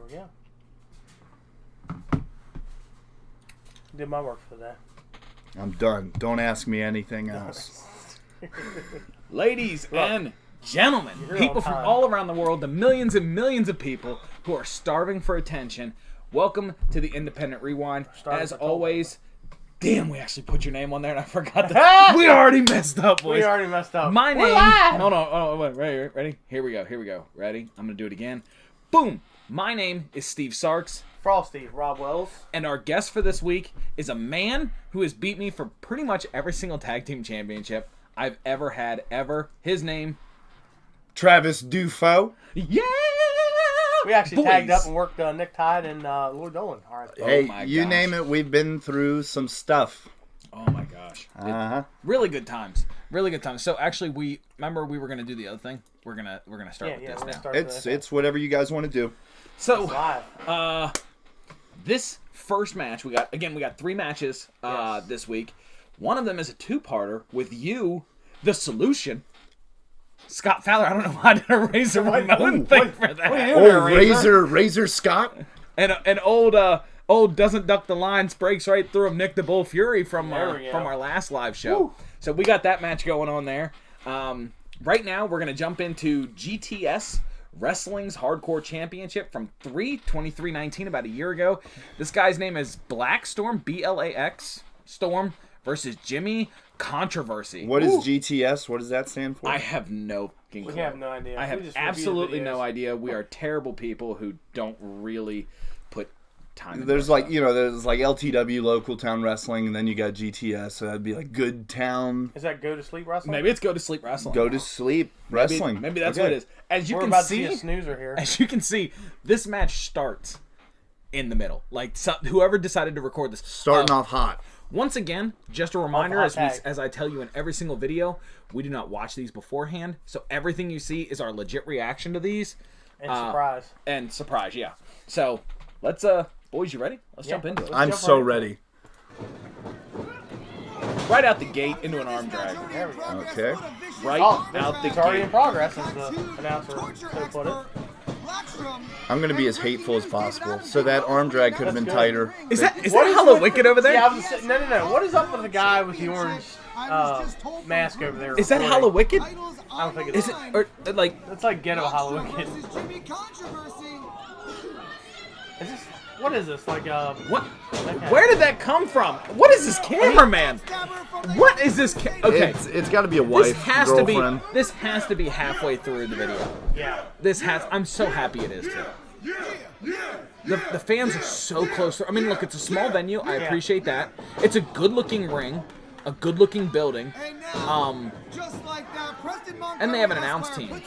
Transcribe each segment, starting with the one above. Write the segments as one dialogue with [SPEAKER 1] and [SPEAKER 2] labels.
[SPEAKER 1] we go. Did my work for that.
[SPEAKER 2] I'm done. Don't ask me anything else.
[SPEAKER 3] Ladies and gentlemen, people from all around the world, the millions and millions of people who are starving for attention, welcome to the Independent Rewind. As always, damn, we actually put your name on there and I forgot that. We already messed up, boys.
[SPEAKER 1] We already messed up.
[SPEAKER 3] My name. Hold on. Wait, ready? Here we go. Ready? I'm going to do it again. Boom. My name is Steve Sarks.
[SPEAKER 1] Frosty, Rob Wells.
[SPEAKER 3] And our guest for this week is a man who has beat me for pretty much every single tag team championship I've ever had, ever. His name,
[SPEAKER 2] Travis Dufour.
[SPEAKER 3] Yeah!
[SPEAKER 1] We actually tagged up and worked Nick Tide and Lord Dolan. All right.
[SPEAKER 2] Hey, you name it, we've been through some stuff.
[SPEAKER 3] Oh my gosh. Really good times. Really good times. So actually we were gonna do the other thing. We're gonna start with this now.
[SPEAKER 2] It's whatever you guys want to do.
[SPEAKER 3] So this first match we got 3 matches this week. One of them is a 2-parter with you, the Solution. Scott Fowler, I don't know why I did a Razor Ramon thing for that.
[SPEAKER 2] Razor Scott?
[SPEAKER 3] And old doesn't duck the lines, breaks right through him, Nick the Bull Fury from our last live show. Woo. So we got that match going on there. Right now, we're going to jump into GTS Wrestling's Hardcore Championship from 3/23/19, about a year ago. This guy's name is Black Storm, BLAX Storm, versus Jimmy Controversy.
[SPEAKER 2] What is GTS? What does that stand for?
[SPEAKER 3] I have no clue.
[SPEAKER 1] We have no idea.
[SPEAKER 3] I have absolutely no idea. We are terrible people who don't really put time into
[SPEAKER 2] there's LTW, Local Town Wrestling, and then you got GTS, so that'd be like Good Town.
[SPEAKER 1] Is that Go to Sleep Wrestling?
[SPEAKER 3] Maybe it's Go to Sleep Wrestling.
[SPEAKER 2] Go to Sleep Wrestling.
[SPEAKER 3] Maybe that's what it is. As you
[SPEAKER 1] We're
[SPEAKER 3] can
[SPEAKER 1] about
[SPEAKER 3] see,
[SPEAKER 1] to see a snoozer here.
[SPEAKER 3] As you can see, this match starts in the middle. Like whoever decided to record this
[SPEAKER 2] starting off hot.
[SPEAKER 3] Once again, just a reminder, as I tell you in every single video, we do not watch these beforehand. So everything you see is our legit reaction to these.
[SPEAKER 1] And
[SPEAKER 3] surprise. Yeah. So let's, boys, you ready? Let's jump into it.
[SPEAKER 2] I'm so ready.
[SPEAKER 3] Right out the gate into an arm drag.
[SPEAKER 1] There we go.
[SPEAKER 2] Okay.
[SPEAKER 3] Right out the gate.
[SPEAKER 1] It's already in progress, as the announcer could put it.
[SPEAKER 2] I'm going to be as hateful as possible. So that arm drag could have been tighter.
[SPEAKER 3] Is that Hello Wicked over there?
[SPEAKER 1] Yeah, no. What is up with the guy with the orange mask over there?
[SPEAKER 3] Is that Hello Wicked?
[SPEAKER 1] I don't think it is.
[SPEAKER 3] Is it? Or, like...
[SPEAKER 1] It's like Ghetto Hello Wicked. Is this... What is this? Like,
[SPEAKER 3] what? Where did that come from? What is this cameraman? What is this? Okay,
[SPEAKER 2] it's got to be a wife, girlfriend.
[SPEAKER 3] This has to be halfway through the video.
[SPEAKER 1] Yeah.
[SPEAKER 3] I'm so happy it is too. The fans are so close. I mean, look, it's a small venue. I appreciate that. It's a good-looking ring, a good-looking building. And they have an announce team.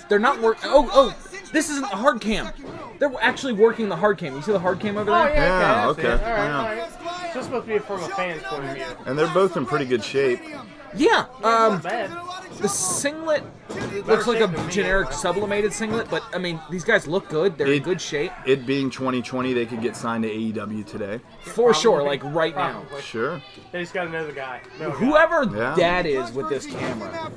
[SPEAKER 3] They're not working. Oh, this isn't the hard cam. They're actually working the hard cam. You see the hard cam over there?
[SPEAKER 1] Oh, yeah,
[SPEAKER 2] okay.
[SPEAKER 1] All right. It's just supposed to be from a fan's point of view.
[SPEAKER 2] And they're both in pretty good shape.
[SPEAKER 3] Yeah.
[SPEAKER 1] Not bad.
[SPEAKER 3] The singlet looks like a generic sublimated singlet, but I mean, these guys look good. They're in good shape.
[SPEAKER 2] It being 2020, they could get signed to AEW today.
[SPEAKER 3] For sure, like right now.
[SPEAKER 2] Sure.
[SPEAKER 1] They just got to know the guy.
[SPEAKER 3] Whoever Dad is with this camera.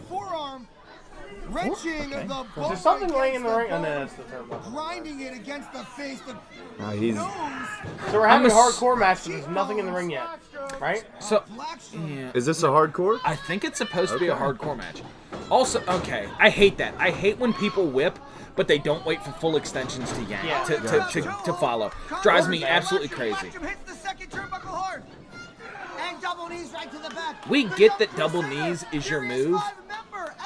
[SPEAKER 1] Is there something laying in the ring? Oh, no, that's the turn.
[SPEAKER 4] Grinding it against the face.
[SPEAKER 1] So we're having a hardcore match, but there's nothing in the ring yet, right?
[SPEAKER 3] So, yeah.
[SPEAKER 2] Is this a hardcore?
[SPEAKER 3] I think it's supposed to be a hardcore match. Also, okay, I hate that. I hate when people whip, but they don't wait for full extensions to yank to follow. Drives me absolutely crazy. We get that double knees is your move.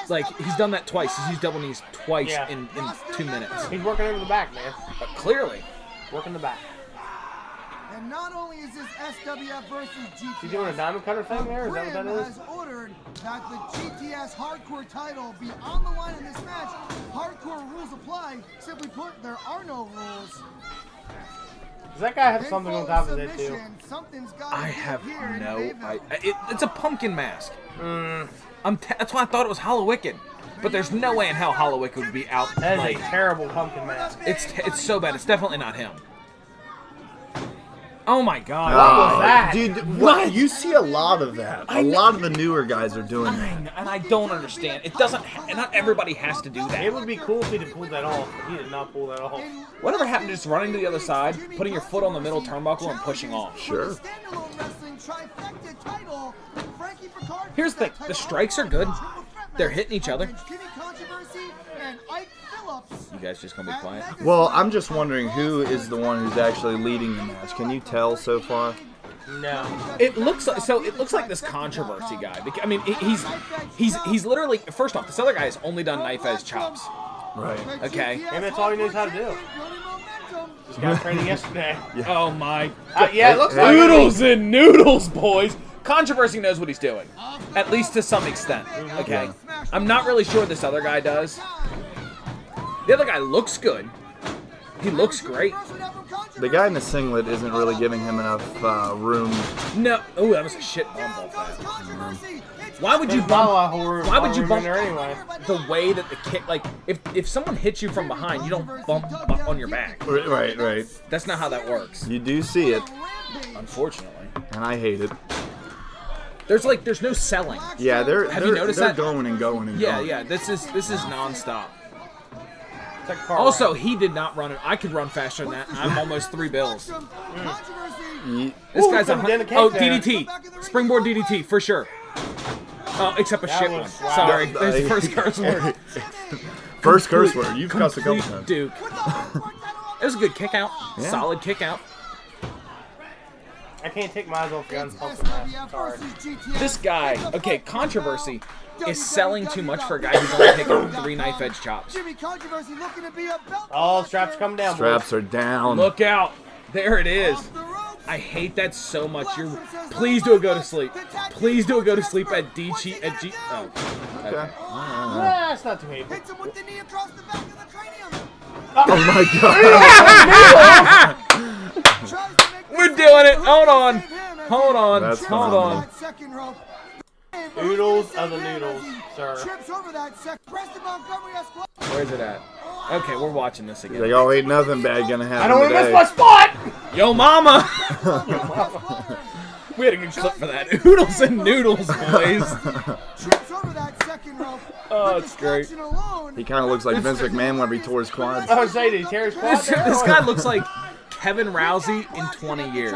[SPEAKER 3] Like, he's done that twice. He's used double knees twice in 2 minutes.
[SPEAKER 1] He's working over the back, man.
[SPEAKER 3] Clearly.
[SPEAKER 1] Working the back.
[SPEAKER 4] And not only is this SWF versus GTS,
[SPEAKER 1] you doing a diamond cutter thing there? Is that what that is?
[SPEAKER 4] has ordered that the GTS Hardcore title be on the line in this match. Hardcore rules apply. Simply put, there are no rules.
[SPEAKER 1] Does that guy have something on top of it too?
[SPEAKER 3] I have no idea. It's a pumpkin mask. That's why I thought it was Hollow Wicked. But there's no way in hell Hollow Wicked would be out.
[SPEAKER 1] That is a terrible pumpkin mask.
[SPEAKER 3] It's so bad. It's definitely not him. Oh my god.
[SPEAKER 1] What was that?
[SPEAKER 2] Dude,
[SPEAKER 3] What?
[SPEAKER 2] you see a lot of that. A lot of the newer guys are doing that.
[SPEAKER 3] And I don't understand. It doesn't. Not everybody has to do
[SPEAKER 1] It
[SPEAKER 3] that.
[SPEAKER 1] would be cool if he had pulled that off, but he did not pull that off.
[SPEAKER 3] Whatever happened to just running to the other side, putting your foot on the middle turnbuckle, and pushing off?
[SPEAKER 2] Sure.
[SPEAKER 3] Here's the thing. The strikes are good. They're hitting each other. You guys just gonna be quiet?
[SPEAKER 2] Well, I'm just wondering who is the one who's actually leading the match. Can you tell so far?
[SPEAKER 1] No.
[SPEAKER 3] It looks like this controversy guy. I mean, he's literally. First off, this other guy has only done knife edge chops.
[SPEAKER 2] Right.
[SPEAKER 3] Okay.
[SPEAKER 1] And that's all he knows how to do. Just got training yesterday.
[SPEAKER 3] Oh my.
[SPEAKER 1] Yeah, it looks like
[SPEAKER 3] Noodles and noodles, boys. Controversy knows what he's doing, at least to some extent. Okay. I'm not really sure what this other guy does. The other guy looks good. He looks great.
[SPEAKER 2] The guy in the singlet isn't really giving him enough room.
[SPEAKER 3] No. Oh, that was a shit bump off that. Why would you bump? Why would you bump
[SPEAKER 1] there anyway?
[SPEAKER 3] the way that the kick? Like, if someone hits you from behind, you don't bump on your back.
[SPEAKER 2] Right.
[SPEAKER 3] That's not how that works.
[SPEAKER 2] You do see it,
[SPEAKER 3] Unfortunately.
[SPEAKER 2] and I hate it.
[SPEAKER 3] There's no selling.
[SPEAKER 2] Yeah, they're
[SPEAKER 3] Have you noticed
[SPEAKER 2] they're
[SPEAKER 3] that?
[SPEAKER 2] going and going and going.
[SPEAKER 3] Yeah. This is nonstop.
[SPEAKER 1] It's like a car
[SPEAKER 3] Also,
[SPEAKER 1] ride.
[SPEAKER 3] he did not run it. I could run faster than that. I'm almost 3 bills.
[SPEAKER 2] Ye-
[SPEAKER 3] This guy's
[SPEAKER 1] couldn't dent a cake
[SPEAKER 3] oh
[SPEAKER 1] there.
[SPEAKER 3] DDT, springboard DDT for sure. Oh, except a shit one.
[SPEAKER 1] was- wow.
[SPEAKER 3] Sorry, there's the first curse word.
[SPEAKER 2] First curse word. You've cussed a couple
[SPEAKER 3] Complete
[SPEAKER 2] times.
[SPEAKER 3] Duke. It was a good kick out.
[SPEAKER 2] Yeah.
[SPEAKER 3] Solid kick out.
[SPEAKER 1] I can't take my eyes off guns. Sorry.
[SPEAKER 3] This guy, okay, controversy is selling too much for a guy who's only taken 3 knife edge chops.
[SPEAKER 1] Oh, straps come down.
[SPEAKER 2] Straps are down.
[SPEAKER 3] Look out. There it is. I hate that so much. Please do a go to sleep. Please do a go to sleep at G. Oh.
[SPEAKER 2] Okay.
[SPEAKER 1] Nah, it's not too hateful.
[SPEAKER 2] Oh my god.
[SPEAKER 3] We're doing it. Hold on. Hold on.
[SPEAKER 2] That's
[SPEAKER 3] Hold on.
[SPEAKER 1] Oodles of the noodles, sir.
[SPEAKER 3] Where's it at? Okay, we're watching this again.
[SPEAKER 2] Like, oh, ain't nothing bad gonna happen
[SPEAKER 1] I don't want to
[SPEAKER 2] today.
[SPEAKER 1] miss my spot!
[SPEAKER 3] Yo, mama! We had a good clip for that. Oodles and noodles, boys. Oh, it's great.
[SPEAKER 2] He kind of looks like Vince McMahon whenever he tore his quads.
[SPEAKER 1] I was saying, did he tear his quad
[SPEAKER 3] This
[SPEAKER 1] there?
[SPEAKER 3] guy looks like Kevin Rousey in 20 years.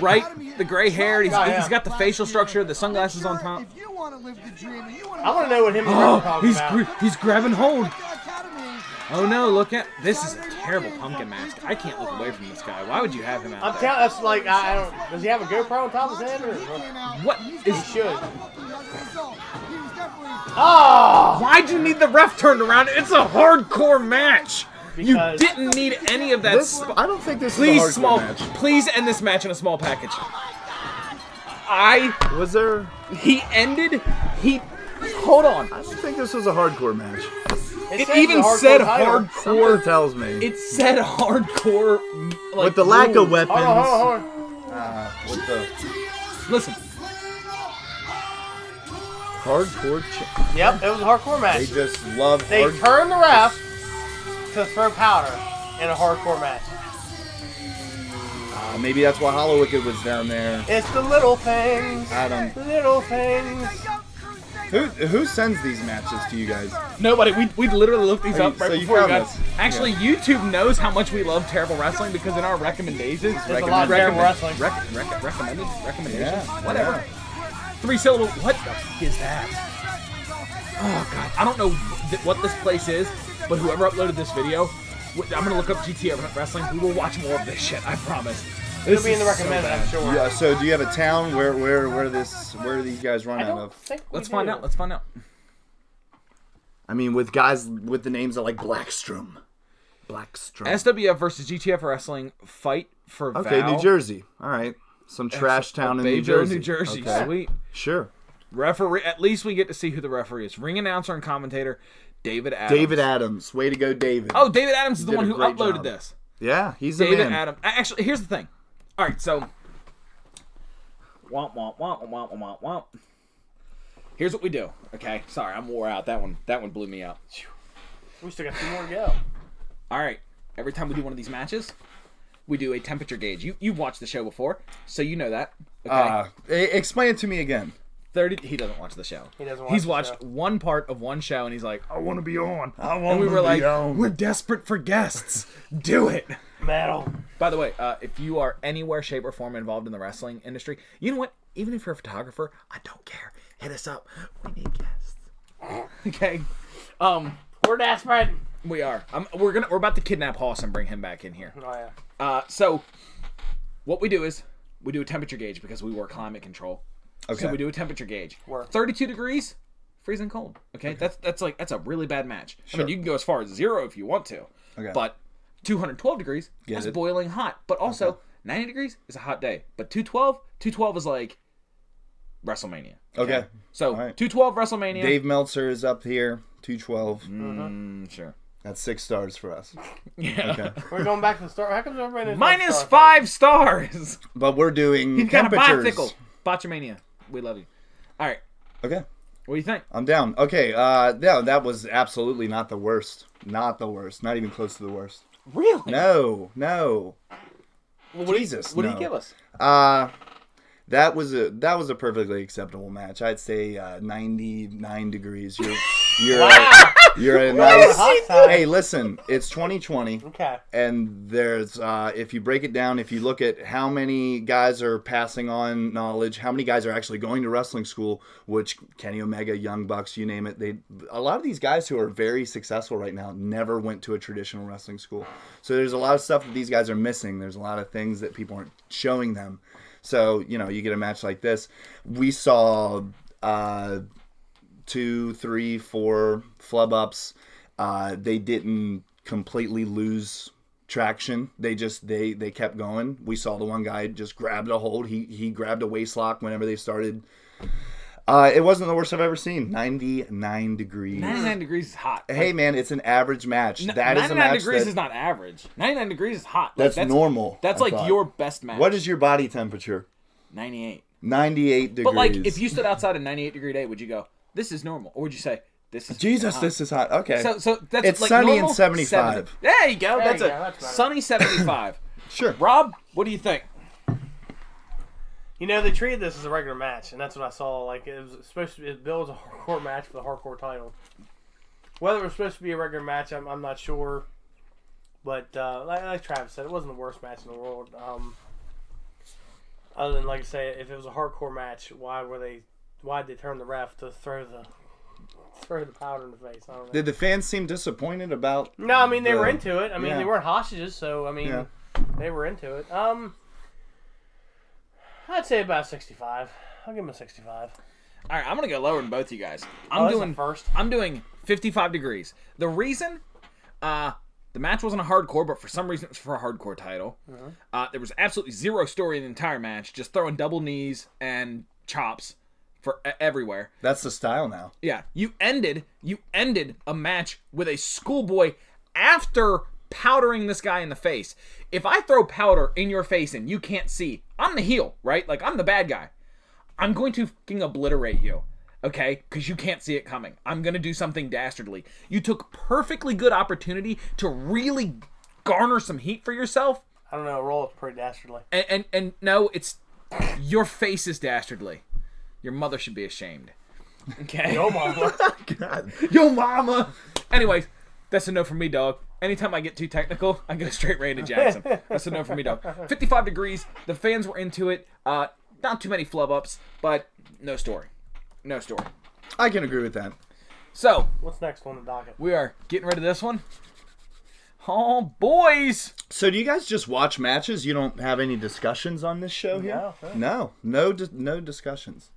[SPEAKER 3] Right? The gray hair, he's got the facial structure, the sunglasses on top.
[SPEAKER 1] I want to know what him and Rick are talking about.
[SPEAKER 3] He's grabbing hold. Oh no, look at this is a terrible pumpkin mask. I can't look away from this guy. Why would you have him out
[SPEAKER 1] I'm
[SPEAKER 3] there?
[SPEAKER 1] telling that's like, I don't, does he have a GoPro on top of his head? Or
[SPEAKER 3] What
[SPEAKER 1] he
[SPEAKER 3] is
[SPEAKER 1] should. Oh!
[SPEAKER 3] Why'd you need the ref turned around? It's a hardcore match. You
[SPEAKER 1] Because-
[SPEAKER 3] didn't need any of that.
[SPEAKER 2] This, I don't think this
[SPEAKER 3] Please,
[SPEAKER 2] is a hardcore match.
[SPEAKER 3] Please end this match in a small package.
[SPEAKER 2] Was there?
[SPEAKER 3] Hold on.
[SPEAKER 2] I don't think this was a hardcore match.
[SPEAKER 3] It
[SPEAKER 1] says
[SPEAKER 3] even
[SPEAKER 1] the hardcore
[SPEAKER 3] said
[SPEAKER 1] title.
[SPEAKER 2] Something
[SPEAKER 3] hardcore.
[SPEAKER 2] tells me.
[SPEAKER 3] It said hardcore. Like,
[SPEAKER 2] With the lack of
[SPEAKER 3] rules.
[SPEAKER 2] weapons.
[SPEAKER 1] Hold on.
[SPEAKER 2] With the
[SPEAKER 3] Listen,
[SPEAKER 2] hardcore.
[SPEAKER 1] Yep, it was a hardcore
[SPEAKER 2] They
[SPEAKER 1] match.
[SPEAKER 2] just love
[SPEAKER 1] They
[SPEAKER 2] hard.
[SPEAKER 1] turned the ref to throw powder in a hardcore match.
[SPEAKER 2] Maybe that's why Hollow Wicked was down there.
[SPEAKER 1] It's the little things.
[SPEAKER 2] Adam.
[SPEAKER 1] Little things.
[SPEAKER 2] Who sends these matches to you guys?
[SPEAKER 3] nobody. We literally looked these up
[SPEAKER 2] So
[SPEAKER 3] right
[SPEAKER 2] you
[SPEAKER 3] before we
[SPEAKER 2] found
[SPEAKER 3] got.
[SPEAKER 2] this.
[SPEAKER 3] Actually, YouTube knows how much we love terrible wrestling because in our recommendations,
[SPEAKER 1] There's a lot of terrible wrestling.
[SPEAKER 3] recommendations,
[SPEAKER 2] Yeah,
[SPEAKER 3] whatever. 3-syllable. What the f is that? Oh god, I don't know what this place is, but whoever uploaded this video, I'm gonna look up GTA Wrestling. We will watch more of this shit. I promise.
[SPEAKER 1] It'll be in the
[SPEAKER 3] is so
[SPEAKER 1] recommended,
[SPEAKER 3] bad.
[SPEAKER 1] I'm sure.
[SPEAKER 2] Yeah. So do you have a town where are these guys run
[SPEAKER 1] I
[SPEAKER 2] out
[SPEAKER 1] don't
[SPEAKER 2] of?
[SPEAKER 1] think we
[SPEAKER 3] Let's
[SPEAKER 1] do.
[SPEAKER 3] find out. Let's find out.
[SPEAKER 2] I mean, with guys with the names of like Blackstrom.
[SPEAKER 3] SWF versus GTF Wrestling fight for
[SPEAKER 2] Okay,
[SPEAKER 3] Val.
[SPEAKER 2] New Jersey. All right. Some trash town in New
[SPEAKER 3] Bayville,
[SPEAKER 2] Jersey.
[SPEAKER 3] New Jersey.
[SPEAKER 2] Okay.
[SPEAKER 3] Sweet.
[SPEAKER 2] Sure.
[SPEAKER 3] Referee. At least we get to see who the referee is. Ring announcer and commentator, David Adams.
[SPEAKER 2] David Adams. Way to go, David.
[SPEAKER 3] Oh, David Adams is the
[SPEAKER 2] Did
[SPEAKER 3] one
[SPEAKER 2] a
[SPEAKER 3] who
[SPEAKER 2] great
[SPEAKER 3] uploaded
[SPEAKER 2] job.
[SPEAKER 3] this.
[SPEAKER 2] Yeah, he's the
[SPEAKER 3] David
[SPEAKER 2] man.
[SPEAKER 3] Adams. Actually, here's the thing. All right, so. Womp, womp, womp, womp, womp, womp. Here's what we do. Okay, sorry, I'm wore out. That one blew me out.
[SPEAKER 1] We still got 2 more to go.
[SPEAKER 3] All right, every time we do one of these matches, we do a temperature gauge. You've watched the show before, so you know that. Okay.
[SPEAKER 2] Explain it to me again.
[SPEAKER 3] 30. He doesn't watch the show.
[SPEAKER 1] He doesn't watch
[SPEAKER 3] He's
[SPEAKER 1] the
[SPEAKER 3] watched
[SPEAKER 1] show.
[SPEAKER 3] one part of one show, and he's like, I want to be on.
[SPEAKER 2] And
[SPEAKER 3] we were like, we're desperate for guests. Do it.
[SPEAKER 1] Metal.
[SPEAKER 3] By the way, if you are anywhere, shape, or form involved in the wrestling industry, you know what? Even if you're a photographer, I don't care. Hit us up. We need guests. Okay.
[SPEAKER 1] We're desperate.
[SPEAKER 3] We are. We're about to kidnap Hoss and bring him back in here.
[SPEAKER 1] Oh yeah.
[SPEAKER 3] So what we do is we do a temperature gauge because we work climate control.
[SPEAKER 2] Okay.
[SPEAKER 3] So we do a temperature gauge.
[SPEAKER 1] Work.
[SPEAKER 3] 32 degrees, freezing cold. Okay. That's a really bad match.
[SPEAKER 2] Sure.
[SPEAKER 3] I mean, you can go as far as 0 if you want to.
[SPEAKER 2] Okay.
[SPEAKER 3] But 212 degrees
[SPEAKER 2] Get
[SPEAKER 3] is
[SPEAKER 2] it.
[SPEAKER 3] boiling hot. But also 90 degrees is a hot day. But 212 is like WrestleMania.
[SPEAKER 2] Okay.
[SPEAKER 3] So
[SPEAKER 2] All right.
[SPEAKER 3] 212 WrestleMania.
[SPEAKER 2] Dave Meltzer is up here. 212.
[SPEAKER 3] Sure.
[SPEAKER 2] That's 6 stars for us.
[SPEAKER 3] Yeah.
[SPEAKER 2] Okay.
[SPEAKER 1] We're going back to the start. How come everybody knows
[SPEAKER 3] Minus
[SPEAKER 1] star
[SPEAKER 3] 5 stars.
[SPEAKER 2] But we're doing
[SPEAKER 3] He's got a
[SPEAKER 2] temperatures.
[SPEAKER 3] bicycle. Botchamania. We love you. All right.
[SPEAKER 2] Okay.
[SPEAKER 3] What do you think?
[SPEAKER 2] I'm down. Okay. Yeah, that was absolutely not the worst. Not the worst. Not even close to the worst.
[SPEAKER 3] Really?
[SPEAKER 2] No.
[SPEAKER 3] Well,
[SPEAKER 2] Jesus.
[SPEAKER 3] What do
[SPEAKER 2] no.
[SPEAKER 3] you give us?
[SPEAKER 2] That was a perfectly acceptable match. I'd say 99 degrees. You're a nice. Hey, listen, it's 2020.
[SPEAKER 1] Okay.
[SPEAKER 2] And there's if you break it down, if you look at how many guys are passing on knowledge, how many guys are actually going to wrestling school, which Kenny Omega, Young Bucks, you name it, a lot of these guys who are very successful right now never went to a traditional wrestling school. So there's a lot of stuff that these guys are missing. There's a lot of things that people aren't showing them. So, you get a match like this. We saw 2, 3, 4 flub ups. They didn't completely lose traction. They kept going. We saw the one guy just grabbed a hold. He grabbed a waist lock whenever they started. It wasn't the worst I've ever seen. 99 degrees.
[SPEAKER 3] 99 degrees is hot.
[SPEAKER 2] Hey, man, it's an average match. That is a
[SPEAKER 3] 99
[SPEAKER 2] match
[SPEAKER 3] degrees
[SPEAKER 2] that,
[SPEAKER 3] is not average. 99 degrees is hot.
[SPEAKER 2] that's normal.
[SPEAKER 3] That's
[SPEAKER 2] I
[SPEAKER 3] like
[SPEAKER 2] thought.
[SPEAKER 3] your best match.
[SPEAKER 2] What is your body temperature?
[SPEAKER 3] 98.
[SPEAKER 2] 98 degrees.
[SPEAKER 3] But like, if you stood outside a 98 degree day, would you go, this is normal? Or would you say, this is
[SPEAKER 2] Jesus,
[SPEAKER 3] hot?
[SPEAKER 2] this is hot. Okay.
[SPEAKER 3] So that's
[SPEAKER 2] It's
[SPEAKER 3] like
[SPEAKER 2] sunny
[SPEAKER 3] normal,
[SPEAKER 2] and 75.
[SPEAKER 3] 70. There you go.
[SPEAKER 1] There
[SPEAKER 3] That's
[SPEAKER 1] you
[SPEAKER 3] a
[SPEAKER 1] go, that's better.
[SPEAKER 3] sunny 75.
[SPEAKER 2] Sure.
[SPEAKER 3] Rob, what do you think?
[SPEAKER 1] They treated this as a regular match, and that's what I saw. Like, it was supposed to be, it billed as a hardcore match for the hardcore title. Whether it was supposed to be a regular match, I'm not sure. But, like Travis said, it wasn't the worst match in the world. Other than, like I say, if it was a hardcore match, why'd they turn the ref to throw the powder in the face? I don't know.
[SPEAKER 2] Did the fans seem disappointed about?
[SPEAKER 1] No, I mean, they were into it. I mean,
[SPEAKER 2] Yeah.
[SPEAKER 1] they weren't hostages, so, I mean,
[SPEAKER 2] Yeah.
[SPEAKER 1] they were into it. I'd say about 65. I'll give him a 65.
[SPEAKER 3] All right, I'm going to go lower than both you guys.
[SPEAKER 1] That's the first.
[SPEAKER 3] I'm doing 55 degrees. The reason, the match wasn't a hardcore, but for some reason it was for a hardcore title. There was absolutely zero story in the entire match, just throwing double knees and chops for everywhere.
[SPEAKER 2] That's the style now.
[SPEAKER 3] Yeah, you ended a match with a schoolboy after powdering this guy in the face. If I throw powder in your face and you can't see, I'm the heel, right? Like, I'm the bad guy. I'm going to fucking obliterate you, okay? Because you can't see it coming. I'm going to do something dastardly. You took perfectly good opportunity to really garner some heat for yourself.
[SPEAKER 1] I don't know. Roll up pretty dastardly.
[SPEAKER 3] And no, it's your face is dastardly. Your mother should be ashamed. Okay?
[SPEAKER 1] Yo, mama.
[SPEAKER 2] God.
[SPEAKER 3] Yo, mama! Anyways, that's a no from me, dog. Anytime I get too technical, I go straight Randy Jackson. That's a no from me, dog. 55 degrees. The fans were into it. Not too many flub ups, but no story. No story.
[SPEAKER 2] I can agree with that.
[SPEAKER 3] So,
[SPEAKER 1] What's next on the docket?
[SPEAKER 3] we are getting rid of this one. Oh, boys!
[SPEAKER 2] So do you guys just watch matches? You don't have any discussions on this show here?
[SPEAKER 1] No.
[SPEAKER 2] No discussions.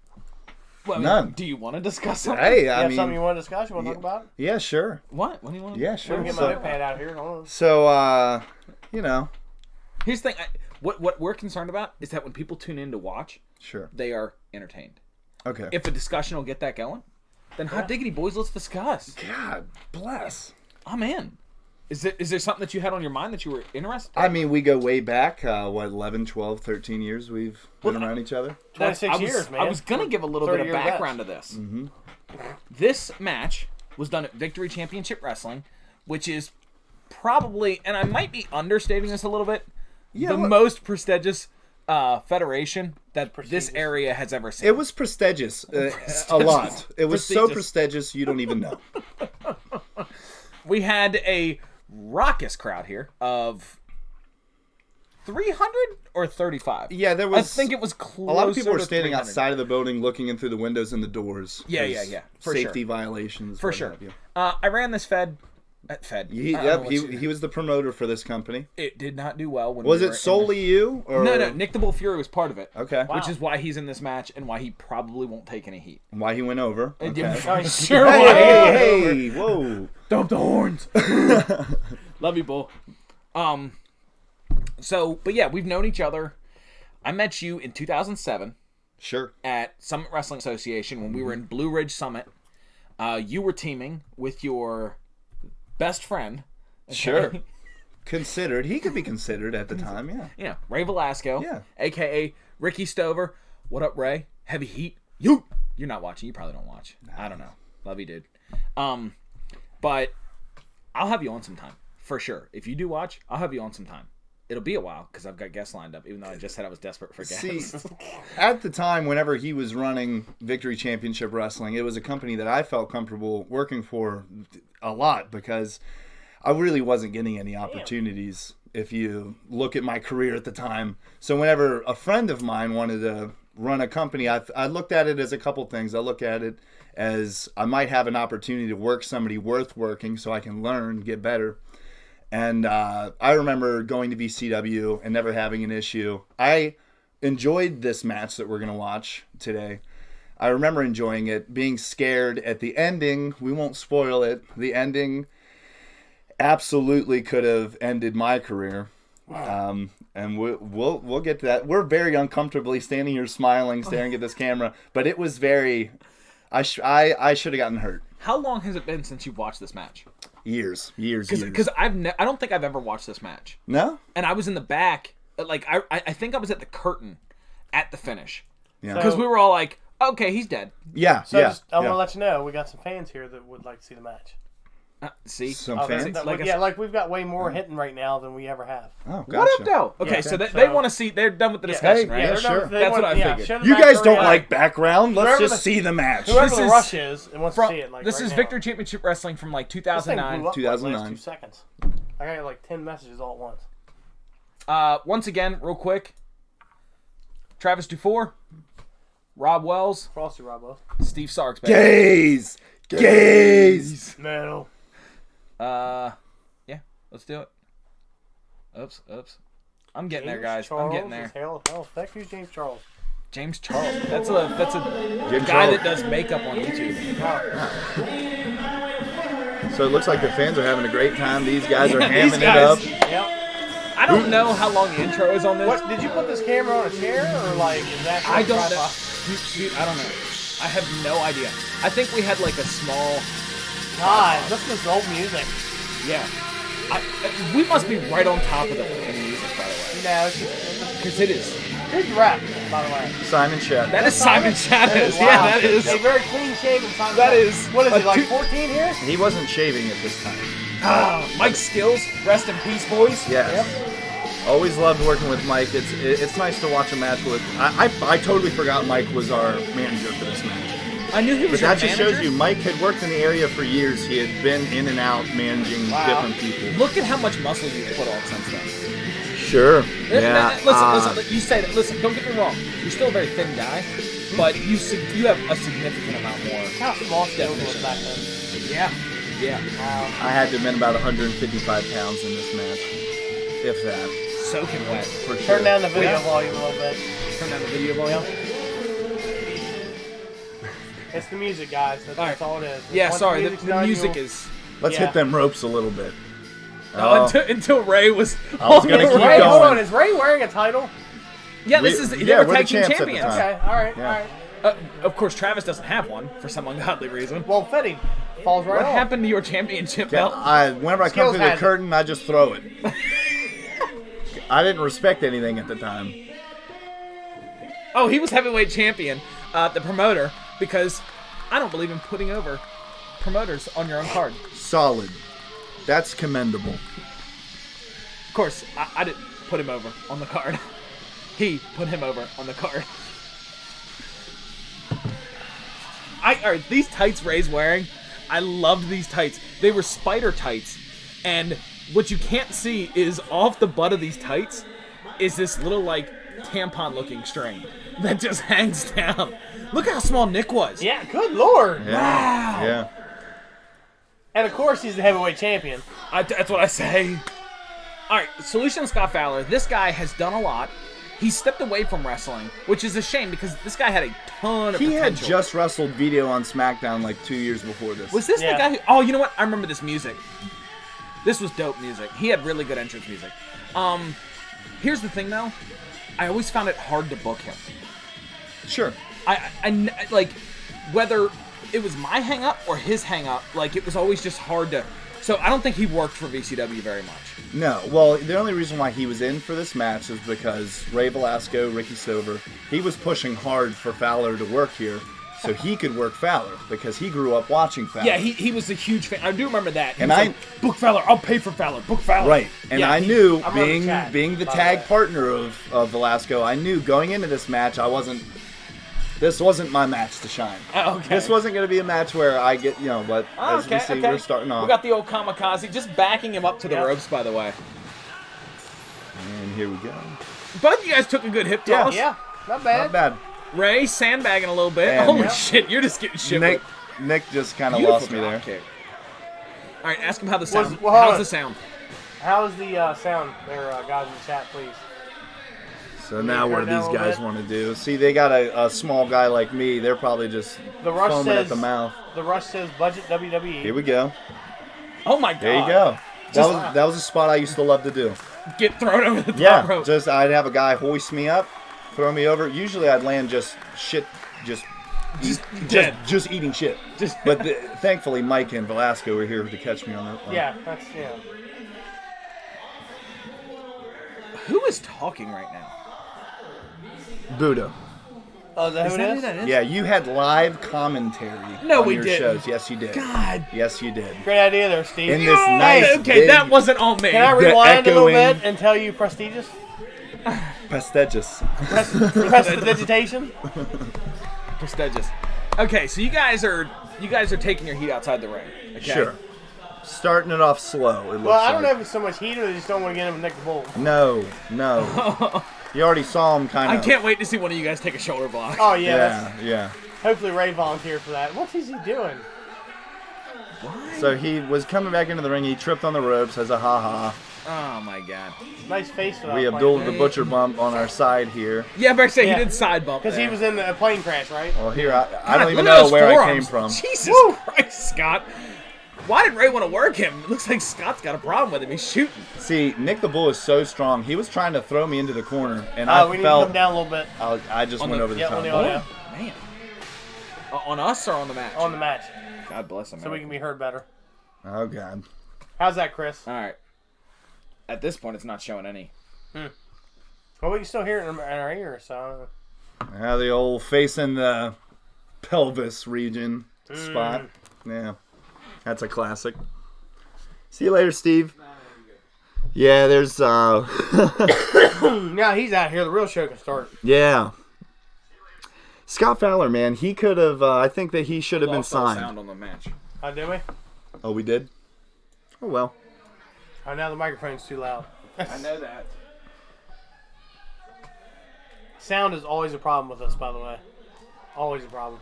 [SPEAKER 3] Well, I mean,
[SPEAKER 2] None.
[SPEAKER 3] do you want to discuss something?
[SPEAKER 2] Hey,
[SPEAKER 1] You
[SPEAKER 2] I
[SPEAKER 1] have
[SPEAKER 2] mean,
[SPEAKER 1] something you want to discuss? You want to talk about?
[SPEAKER 2] yeah, sure.
[SPEAKER 3] What? What do you want to
[SPEAKER 2] Yeah,
[SPEAKER 1] Let
[SPEAKER 2] sure.
[SPEAKER 1] me get my
[SPEAKER 2] So,
[SPEAKER 1] notepad out here. Hold on.
[SPEAKER 2] so you know,
[SPEAKER 3] Here's the thing. What we're concerned about is that when people tune in to watch,
[SPEAKER 2] sure.
[SPEAKER 3] they are entertained.
[SPEAKER 2] Okay.
[SPEAKER 3] If a discussion will get that going, then hot diggity, boys, let's discuss.
[SPEAKER 2] God bless.
[SPEAKER 3] I'm in. Is there something that you had on your mind that you were interested in?
[SPEAKER 2] I mean, we go way back, 11, 12, 13 years we've been around each other.
[SPEAKER 1] 26
[SPEAKER 3] I was,
[SPEAKER 1] years, man.
[SPEAKER 3] I was going to give a little bit of
[SPEAKER 1] 30-year
[SPEAKER 3] background
[SPEAKER 1] vets.
[SPEAKER 3] to this.
[SPEAKER 2] Mm-hmm.
[SPEAKER 3] This match was done at Victory Championship Wrestling, which is probably, and I might be understating this a little bit, the most prestigious federation that this area has ever seen.
[SPEAKER 2] It was prestigious, a lot. It was so prestigious you don't even know.
[SPEAKER 3] We had a raucous crowd here of 300 or 35.
[SPEAKER 2] Yeah, there was.
[SPEAKER 3] I think it was close.
[SPEAKER 2] A lot of people were standing outside of the building, looking in through the windows and the doors.
[SPEAKER 3] Yeah. For
[SPEAKER 2] safety
[SPEAKER 3] sure.
[SPEAKER 2] violations.
[SPEAKER 3] For sure. I ran this Fed.
[SPEAKER 2] He was the promoter for this company.
[SPEAKER 3] It did not do well.
[SPEAKER 2] Was it solely you? Or?
[SPEAKER 3] No. Nick the Bull Fury was part of it.
[SPEAKER 2] Okay.
[SPEAKER 3] Which is why he's in this match and why he probably won't take any heat.
[SPEAKER 2] Why he went over. Okay.
[SPEAKER 3] Sure.
[SPEAKER 2] Hey, whoa.
[SPEAKER 3] Dump the horns. Love you, Bull. But yeah, we've known each other. I met you in 2007.
[SPEAKER 2] Sure.
[SPEAKER 3] At Summit Wrestling Association when we were in Blue Ridge Summit. You were teaming with your best friend.
[SPEAKER 2] Okay? Sure. Considered. He could be considered at the time, yeah.
[SPEAKER 3] Yeah. Ray Velasco.
[SPEAKER 2] Yeah.
[SPEAKER 3] A.K.A. Ricky Stover. What up, Ray? Heavy Heat. You're not watching. You probably don't watch. I don't know. Love you, dude. But I'll have you on sometime. For sure. If you do watch, I'll have you on sometime. It'll be a while because I've got guests lined up, even though I just said I was desperate for guests.
[SPEAKER 2] See, at the time, whenever he was running Victory Championship Wrestling, it was a company that I felt comfortable working for a lot because I really wasn't getting any opportunities if you look at my career at the time. So whenever a friend of mine wanted to run a company, I looked at it as a couple things. I look at it as I might have an opportunity to work somebody worth working so I can learn, get better. And I remember going to VCW and never having an issue. I enjoyed this match that we're going to watch today. I remember enjoying it, being scared at the ending. We won't spoil it. The ending absolutely could have ended my career. Wow. And we'll get to that. We're very uncomfortably standing here smiling, staring at this camera. But it was very... I should have gotten hurt.
[SPEAKER 3] How long has it been since you've watched this match?
[SPEAKER 2] Years.
[SPEAKER 3] Because I don't think I've ever watched this match.
[SPEAKER 2] No?
[SPEAKER 3] And I was in the back. Like, I think I was at the curtain at the finish.
[SPEAKER 2] Yeah.
[SPEAKER 3] Because we were all like, okay, he's dead.
[SPEAKER 2] Yeah,
[SPEAKER 1] So I want to let you know, we got some fans here that would like to see the match.
[SPEAKER 3] See?
[SPEAKER 2] Some fans?
[SPEAKER 1] Like we've got way more hitting right now than we ever have.
[SPEAKER 2] Oh, gotcha.
[SPEAKER 3] What up, though? Okay, so they want to see, they're done with the discussion, right?
[SPEAKER 2] Yeah, sure.
[SPEAKER 3] That's what I figured.
[SPEAKER 2] You guys don't like background. Let's just see the match.
[SPEAKER 1] Whoever the rush is and wants to see it.
[SPEAKER 3] This is Victory Championship Wrestling from like 2009.
[SPEAKER 2] 2009.
[SPEAKER 1] 2 seconds. I got like 10 messages all at once.
[SPEAKER 3] Once again, real quick. Travis Dufour, Rob Wells,
[SPEAKER 1] Frosty Rob Wells,
[SPEAKER 3] Steve Sarks, baby.
[SPEAKER 2] Gaze.
[SPEAKER 1] Metal.
[SPEAKER 3] Yeah, let's do it. Oops. I'm getting there, guys. I'm getting there.
[SPEAKER 1] Hell, heck, who's James Charles?
[SPEAKER 3] James Charles. That's a guy that does makeup on YouTube.
[SPEAKER 2] So it looks like the fans are having a great time. These guys are hamming it up.
[SPEAKER 1] Yep.
[SPEAKER 3] I don't know how long the intro is on this.
[SPEAKER 1] What, did you put this camera on a chair or like is that?
[SPEAKER 3] I don't know. Dude, I don't know. I have no idea. I think we had like a small.
[SPEAKER 1] God, listen to this old music.
[SPEAKER 3] Yeah. We must be right on top of the music, by the way.
[SPEAKER 1] No,
[SPEAKER 3] because it is.
[SPEAKER 1] Who's the rap, by the way?
[SPEAKER 2] Simon Shattuck.
[SPEAKER 3] That is Simon Shattuck.
[SPEAKER 1] Wow.
[SPEAKER 3] Yeah, that is.
[SPEAKER 1] A very clean shaven Simon
[SPEAKER 3] That
[SPEAKER 1] Shattuck.
[SPEAKER 3] is.
[SPEAKER 1] What is it, like 14 here?
[SPEAKER 2] He wasn't shaving at this time.
[SPEAKER 3] Mike Skills, rest in peace, boys.
[SPEAKER 2] Yes. Yep. Always loved working with Mike. It's nice to watch a match with. I totally forgot Mike was our manager for this match.
[SPEAKER 3] I knew he was.
[SPEAKER 2] But that just shows you, Mike had worked in the area for years. He had been in and out managing different people.
[SPEAKER 3] Look at how much muscle you've put on since then.
[SPEAKER 2] Sure. Yeah.
[SPEAKER 3] Listen. You say that. Listen, don't get me wrong. You're still a very thin guy, but you have a significant amount more.
[SPEAKER 1] How small Skills was back then?
[SPEAKER 3] Yeah.
[SPEAKER 2] I had to have been about 155 pounds in this match, if that.
[SPEAKER 3] Soaking wet.
[SPEAKER 2] For sure.
[SPEAKER 1] Turn down the video volume a little bit.
[SPEAKER 3] Turn down the video volume.
[SPEAKER 1] It's the music, guys. That's all it is.
[SPEAKER 3] Yeah,
[SPEAKER 1] Once
[SPEAKER 3] sorry. The music is.
[SPEAKER 2] Let's hit them ropes a little bit.
[SPEAKER 3] Until Ray was.
[SPEAKER 2] I was gonna keep
[SPEAKER 1] Ray,
[SPEAKER 2] going.
[SPEAKER 1] hold on. Is Ray wearing a title?
[SPEAKER 3] Yeah, they were
[SPEAKER 2] we're
[SPEAKER 3] tag team
[SPEAKER 2] the champs at the
[SPEAKER 3] champions.
[SPEAKER 2] time.
[SPEAKER 1] Okay, all right.
[SPEAKER 3] Of course, Travis doesn't have one for some ungodly reason.
[SPEAKER 1] Well, fitting. Falls right
[SPEAKER 3] What
[SPEAKER 1] off.
[SPEAKER 3] happened to your championship belt?
[SPEAKER 2] Whenever I come
[SPEAKER 1] Skills
[SPEAKER 2] through the
[SPEAKER 1] has it.
[SPEAKER 2] curtain, I just throw it. I didn't respect anything at the time.
[SPEAKER 3] Oh, he was heavyweight champion, the promoter, because I don't believe in putting over promoters on your own card.
[SPEAKER 2] Solid. That's commendable.
[SPEAKER 3] Of course, I didn't put him over on the card. He put him over on the card. Alright, these tights Ray's wearing, I loved these tights. They were spider tights, and what you can't see is off the butt of these tights is this little, like, tampon-looking string that just hangs down. Look how small Nick was.
[SPEAKER 1] Yeah, good lord.
[SPEAKER 2] Yeah.
[SPEAKER 3] Wow.
[SPEAKER 2] Yeah.
[SPEAKER 1] And of course, he's the heavyweight champion.
[SPEAKER 3] That's what I say. Alright, Solution Scott Fowler. This guy has done a lot. He stepped away from wrestling, which is a shame because this guy had a ton of
[SPEAKER 2] He
[SPEAKER 3] potential.
[SPEAKER 2] had just wrestled Vito on SmackDown like 2 years before this.
[SPEAKER 3] Was this
[SPEAKER 1] Yeah.
[SPEAKER 3] the guy who... Oh, you know what? I remember this music. This was dope music. He had really good entrance music. Here's the thing, though. I always found it hard to book him.
[SPEAKER 2] Sure.
[SPEAKER 3] Like, whether it was my hang-up or his hang-up, like, it was always just hard to... So I don't think he worked for VCW very much.
[SPEAKER 2] No. Well, the only reason why he was in for this match is because Ray Velasco, Ricky Silver, he was pushing hard for Fowler to work here so he could work Fowler because he grew up watching Fowler.
[SPEAKER 3] Yeah, he was a huge fan. I do remember that. He
[SPEAKER 2] And
[SPEAKER 3] was
[SPEAKER 2] I-
[SPEAKER 3] like, book Fowler, I'll pay for Fowler, book Fowler.
[SPEAKER 2] Right. And
[SPEAKER 3] Yeah,
[SPEAKER 2] I knew,
[SPEAKER 1] I'm on the
[SPEAKER 2] being
[SPEAKER 1] chat,
[SPEAKER 2] being the
[SPEAKER 1] by the
[SPEAKER 2] tag
[SPEAKER 1] way.
[SPEAKER 2] partner of Velasco, I knew going into this match this wasn't my match to shine.
[SPEAKER 3] Oh, okay.
[SPEAKER 2] This wasn't going to be a match where I get, but
[SPEAKER 3] Oh,
[SPEAKER 2] as we see, we're starting off.
[SPEAKER 3] We got the old kamikaze just backing him up to the
[SPEAKER 1] Yep.
[SPEAKER 3] ropes, by the way.
[SPEAKER 2] And here we go.
[SPEAKER 3] Both of you guys took a good hip
[SPEAKER 2] Yeah.
[SPEAKER 3] toss.
[SPEAKER 1] Yeah, not bad.
[SPEAKER 2] Not bad.
[SPEAKER 3] Ray sandbagging a little bit.
[SPEAKER 2] And-
[SPEAKER 3] Holy
[SPEAKER 2] Yeah.
[SPEAKER 3] shit, you're just getting shit
[SPEAKER 2] Nick
[SPEAKER 3] with.
[SPEAKER 2] Nick just kind of
[SPEAKER 3] Beautiful
[SPEAKER 2] lost me there.
[SPEAKER 3] drop kick. All right, ask him how the sound.
[SPEAKER 1] well, hold
[SPEAKER 3] How's
[SPEAKER 1] on.
[SPEAKER 3] the sound?
[SPEAKER 1] How's the sound there, guys in the chat, please?
[SPEAKER 2] So now what do
[SPEAKER 1] turn down
[SPEAKER 2] these
[SPEAKER 1] a little
[SPEAKER 2] guys
[SPEAKER 1] bit?
[SPEAKER 2] want to do? See, they got a small guy like me. They're probably just
[SPEAKER 1] The Rush
[SPEAKER 2] foaming
[SPEAKER 1] says
[SPEAKER 2] at the mouth.
[SPEAKER 1] The Rush says budget WWE.
[SPEAKER 2] Here we go.
[SPEAKER 3] Oh my god.
[SPEAKER 2] There you go.
[SPEAKER 3] Just-
[SPEAKER 2] That was a spot I used to love to do.
[SPEAKER 3] Get thrown over the top
[SPEAKER 2] Yeah,
[SPEAKER 3] rope.
[SPEAKER 2] just I'd have a guy hoist me up, throw me over. Usually I'd land just
[SPEAKER 3] dead.
[SPEAKER 2] just eating shit. But thankfully Mike and Velasco were here to catch me on that one.
[SPEAKER 1] Yeah,
[SPEAKER 3] Who is talking right now?
[SPEAKER 2] Buddha.
[SPEAKER 1] Oh, is that
[SPEAKER 3] Is
[SPEAKER 1] who
[SPEAKER 3] that
[SPEAKER 1] it
[SPEAKER 3] who
[SPEAKER 1] is?
[SPEAKER 3] that is?
[SPEAKER 2] Yeah, you had live commentary
[SPEAKER 3] No,
[SPEAKER 2] on
[SPEAKER 3] we
[SPEAKER 2] your
[SPEAKER 3] didn't.
[SPEAKER 2] shows. Yes, you did.
[SPEAKER 3] God.
[SPEAKER 2] Yes, you did.
[SPEAKER 1] Great idea there, Steve.
[SPEAKER 2] In this nice
[SPEAKER 3] Okay,
[SPEAKER 2] big
[SPEAKER 3] that wasn't all me.
[SPEAKER 1] Can I
[SPEAKER 2] The
[SPEAKER 1] rewind a little
[SPEAKER 2] echoing-
[SPEAKER 1] bit and tell you prestigious?
[SPEAKER 2] prestigious.
[SPEAKER 1] Prestidigitation?
[SPEAKER 3] Prestigious. Okay, so you guys are taking your heat outside the ring. Okay?
[SPEAKER 2] Sure. Starting it off slow. It looks
[SPEAKER 1] Well, I don't
[SPEAKER 2] like.
[SPEAKER 1] know if it's so much heat or they just don't want to get him with Nick the Bull.
[SPEAKER 2] No. You already saw him kind
[SPEAKER 3] I
[SPEAKER 2] of.
[SPEAKER 3] can't wait to see one of you guys take a shoulder block.
[SPEAKER 1] Oh, yeah. that's-
[SPEAKER 2] Yeah.
[SPEAKER 1] Hopefully Ray volunteered for that. What is he doing?
[SPEAKER 2] So he was coming back into the ring. He tripped on the ropes as a ha-ha.
[SPEAKER 3] Oh my god.
[SPEAKER 1] Nice face for that.
[SPEAKER 2] We Abdul the Butcher bump on our side here.
[SPEAKER 3] Yeah, but I say
[SPEAKER 1] Yeah.
[SPEAKER 3] he did side bump
[SPEAKER 1] Because he was in a plane crash, right?
[SPEAKER 2] Well, here, I
[SPEAKER 3] God,
[SPEAKER 2] don't even
[SPEAKER 3] look at
[SPEAKER 2] know
[SPEAKER 3] those
[SPEAKER 2] where I
[SPEAKER 3] forearms.
[SPEAKER 2] came from.
[SPEAKER 3] Jesus Christ, Scott. Why did Ray want to work him? It looks like Scott's got a problem with him. He's shooting.
[SPEAKER 2] See, Nick the Bull is so strong. He was trying to throw me into the corner, and
[SPEAKER 1] We
[SPEAKER 2] I
[SPEAKER 1] need to
[SPEAKER 2] felt
[SPEAKER 1] come down a little bit
[SPEAKER 2] I just
[SPEAKER 3] On
[SPEAKER 2] went
[SPEAKER 3] the-
[SPEAKER 2] over the
[SPEAKER 1] yeah,
[SPEAKER 2] top.
[SPEAKER 1] on the audio.
[SPEAKER 3] Man. On us or on the match?
[SPEAKER 1] on the match
[SPEAKER 3] God bless him.
[SPEAKER 1] so we can be heard better.
[SPEAKER 2] Oh, God.
[SPEAKER 1] How's that, Chris?
[SPEAKER 3] All right. At this point, it's not showing any.
[SPEAKER 1] Well, we can still hear it in our ears, so.
[SPEAKER 2] Now the old facing the pelvis region spot. Yeah, that's a classic. See you later, Steve. Yeah, there's
[SPEAKER 1] Now he's out here. The real show can start.
[SPEAKER 2] yeah. Scott Fowler, man, he could have. I think that he should have been
[SPEAKER 3] Lost all
[SPEAKER 2] signed.
[SPEAKER 3] sound on the match.
[SPEAKER 1] Oh, did we?
[SPEAKER 2] Oh, we did. Oh well.
[SPEAKER 1] Oh, now the microphone's too loud.
[SPEAKER 3] I know that.
[SPEAKER 1] Sound is always a problem with us, by the way. Always a problem.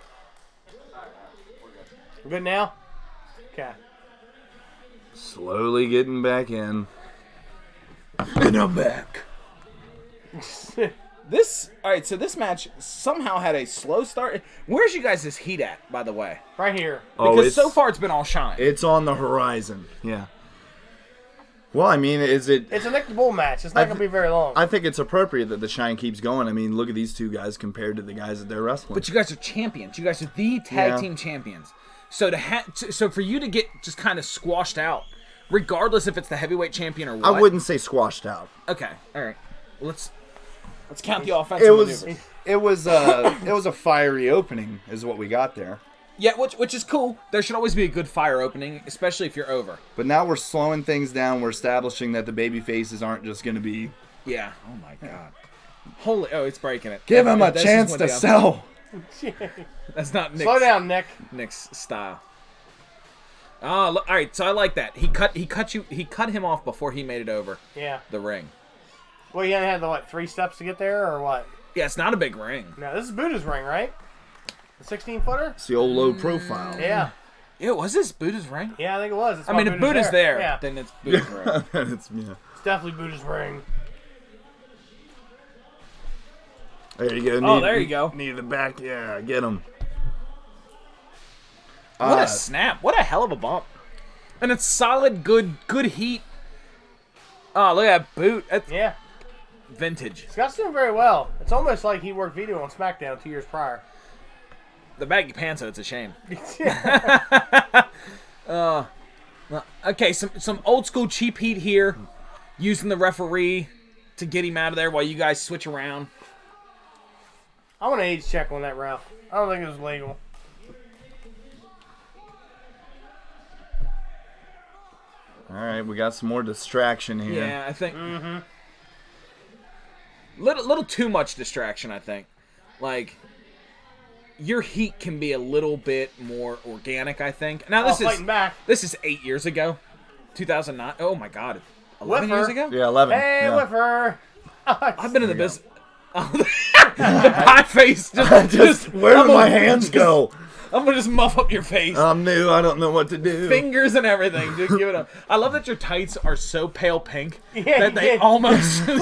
[SPEAKER 1] We're good now? Okay.
[SPEAKER 2] Slowly getting back in. And I'm back.
[SPEAKER 3] All right, so this match somehow had a slow start. Where's you guys' heat at, by the way?
[SPEAKER 1] Right here.
[SPEAKER 3] Because so far it's been all shine.
[SPEAKER 2] It's on the horizon. Yeah. Well, I mean, is it?
[SPEAKER 1] It's a Nick the Bull match. It's not going to be very long.
[SPEAKER 2] I think it's appropriate that the shine keeps going. I mean, look at these two guys compared to the guys that they're wrestling.
[SPEAKER 3] But you guys are champions. You guys are the tag
[SPEAKER 2] Yeah.
[SPEAKER 3] team champions. So so for you to get just kind of squashed out, regardless if it's the heavyweight champion or what.
[SPEAKER 2] I wouldn't say squashed out.
[SPEAKER 3] Okay, all right. Let's count the offensive
[SPEAKER 2] It was
[SPEAKER 3] maneuvers.
[SPEAKER 2] it was a fiery opening, is what we got there.
[SPEAKER 3] Yeah, which is cool. There should always be a good fire opening, especially if you're over.
[SPEAKER 2] But now we're slowing things down. We're establishing that the baby faces aren't just going to be
[SPEAKER 3] Yeah. Oh my God. Holy! Oh, it's breaking it.
[SPEAKER 2] Give him a
[SPEAKER 3] This
[SPEAKER 2] chance
[SPEAKER 3] just
[SPEAKER 2] to
[SPEAKER 3] went down.
[SPEAKER 2] sell.
[SPEAKER 3] That's not Nick's,
[SPEAKER 1] Slow down, Nick.
[SPEAKER 3] Nick's style. Oh, look, all right. So I like that. He cut him off before he made it over
[SPEAKER 1] Yeah.
[SPEAKER 3] the ring.
[SPEAKER 1] Well, you only had the 3 steps to get there, or what?
[SPEAKER 3] Yeah, it's not a big ring.
[SPEAKER 1] No, this is Buddha's ring, right? The 16-footer.
[SPEAKER 2] It's the old low profile.
[SPEAKER 1] Yeah.
[SPEAKER 3] Yeah, was this Buddha's ring?
[SPEAKER 1] Yeah, I think it was. It's
[SPEAKER 3] I mean, if Buddha's there,
[SPEAKER 1] yeah,
[SPEAKER 3] then it's Buddha's ring.
[SPEAKER 2] It's, yeah.
[SPEAKER 1] it's definitely Buddha's ring.
[SPEAKER 2] There you go.
[SPEAKER 3] Oh, there you go.
[SPEAKER 2] Need the back. Yeah, get him.
[SPEAKER 3] What a snap! What a hell of a bump! And it's solid, good heat. Oh, look at that boot. That's
[SPEAKER 1] Yeah.
[SPEAKER 3] vintage.
[SPEAKER 1] Scott's doing very well. It's almost like he worked Vito on SmackDown 2 years prior.
[SPEAKER 3] The baggy pants, though, it's a shame. Okay, some old school cheap heat here, using the referee to get him out of there while you guys switch around.
[SPEAKER 1] I want an age check on that ref. I don't think it was legal.
[SPEAKER 2] All right, we got some more distraction here.
[SPEAKER 3] Yeah, I think little too much distraction. I think, like, your heat can be a little bit more organic. I think. Now
[SPEAKER 1] Fighting back.
[SPEAKER 3] this is 8 years ago, 2009. Oh my God, 11
[SPEAKER 1] Whiffer.
[SPEAKER 3] years ago.
[SPEAKER 2] Yeah, 11.
[SPEAKER 1] Hey,
[SPEAKER 2] yeah.
[SPEAKER 1] Whiffer.
[SPEAKER 3] I've been in the business. The pie face. Just
[SPEAKER 2] Where
[SPEAKER 3] I'm
[SPEAKER 2] do my
[SPEAKER 3] gonna-
[SPEAKER 2] hands go?
[SPEAKER 3] I'm gonna just muff up your face.
[SPEAKER 2] I'm new. I don't know what to do.
[SPEAKER 3] Fingers and everything. Just give it up. I love that your tights are so pale pink
[SPEAKER 1] Yeah,
[SPEAKER 3] that they
[SPEAKER 1] yeah.
[SPEAKER 3] almost.
[SPEAKER 2] A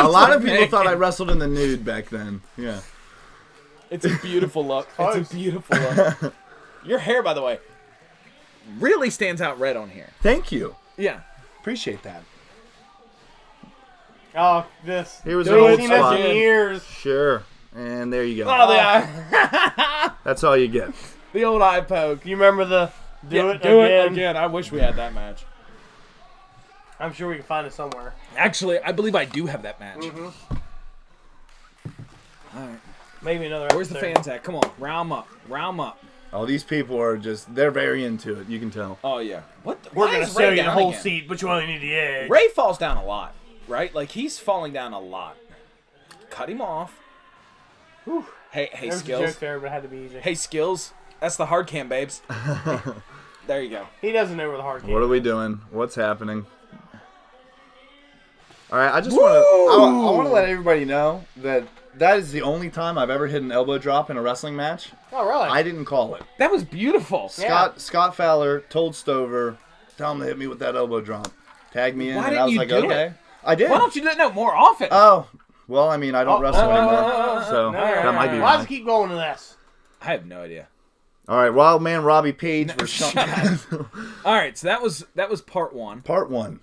[SPEAKER 2] lot of people
[SPEAKER 3] naked.
[SPEAKER 2] thought I wrestled in the nude back then. Yeah.
[SPEAKER 3] It's a beautiful look.
[SPEAKER 1] Close.
[SPEAKER 3] It's a beautiful look. Your hair, by the way, really stands out red on here.
[SPEAKER 2] Thank you.
[SPEAKER 3] Yeah.
[SPEAKER 2] Appreciate that.
[SPEAKER 1] Oh, this.
[SPEAKER 2] Here was
[SPEAKER 1] Dude,
[SPEAKER 2] an old
[SPEAKER 1] I've seen this
[SPEAKER 2] spot.
[SPEAKER 1] in years.
[SPEAKER 2] Sure. And there you go.
[SPEAKER 3] Oh, the eye.
[SPEAKER 2] That's all you get.
[SPEAKER 3] The old eye poke.
[SPEAKER 1] Do you remember the do it again?
[SPEAKER 3] I wish we had that match.
[SPEAKER 1] I'm sure we can find it somewhere.
[SPEAKER 3] Actually, I believe I do have that match.
[SPEAKER 1] Mm-hmm.
[SPEAKER 3] All right.
[SPEAKER 1] Maybe another.
[SPEAKER 3] Where's the
[SPEAKER 1] episode.
[SPEAKER 3] fans at? Come on, round 'em up. Round 'em up.
[SPEAKER 2] Oh, these people are they're very into it. You can tell.
[SPEAKER 3] Oh yeah. What?
[SPEAKER 1] We're
[SPEAKER 3] why
[SPEAKER 1] gonna
[SPEAKER 3] is
[SPEAKER 1] show
[SPEAKER 3] Ray
[SPEAKER 1] you the
[SPEAKER 3] down
[SPEAKER 1] whole
[SPEAKER 3] again?
[SPEAKER 1] seat, but you only need the edge.
[SPEAKER 3] Ray falls down a lot, right? Like he's falling down a lot. Cut him off.
[SPEAKER 1] Whew.
[SPEAKER 3] Hey,
[SPEAKER 1] There's a
[SPEAKER 3] Skills.
[SPEAKER 1] joke there, but it had to be easy.
[SPEAKER 3] Hey, Skills. That's the hard cam, babes. There you go.
[SPEAKER 1] He doesn't know where the hard came.
[SPEAKER 2] What are we doing? What's happening? All right, I just want to. I want to let everybody know that is the only time I've ever hit an elbow drop in a wrestling match.
[SPEAKER 1] Oh, really?
[SPEAKER 2] I didn't call it.
[SPEAKER 3] That was beautiful.
[SPEAKER 1] Yeah.
[SPEAKER 2] Scott Fowler told Stover, tell him to hit me with that elbow drop. Tag me in,
[SPEAKER 3] Why
[SPEAKER 2] and
[SPEAKER 3] didn't
[SPEAKER 2] I was
[SPEAKER 3] you
[SPEAKER 2] like,
[SPEAKER 3] do
[SPEAKER 2] okay.
[SPEAKER 3] it?
[SPEAKER 2] I did.
[SPEAKER 3] Why don't you do that more often?
[SPEAKER 2] Oh, well, I mean, I don't wrestle anymore, so
[SPEAKER 1] no,
[SPEAKER 2] that might be
[SPEAKER 1] Why does
[SPEAKER 2] why.
[SPEAKER 1] it keep going to this?
[SPEAKER 3] I have no idea.
[SPEAKER 2] All right, Wild Man Robbie Page for
[SPEAKER 3] Shut up. All right, so that was part one.
[SPEAKER 2] Part 1.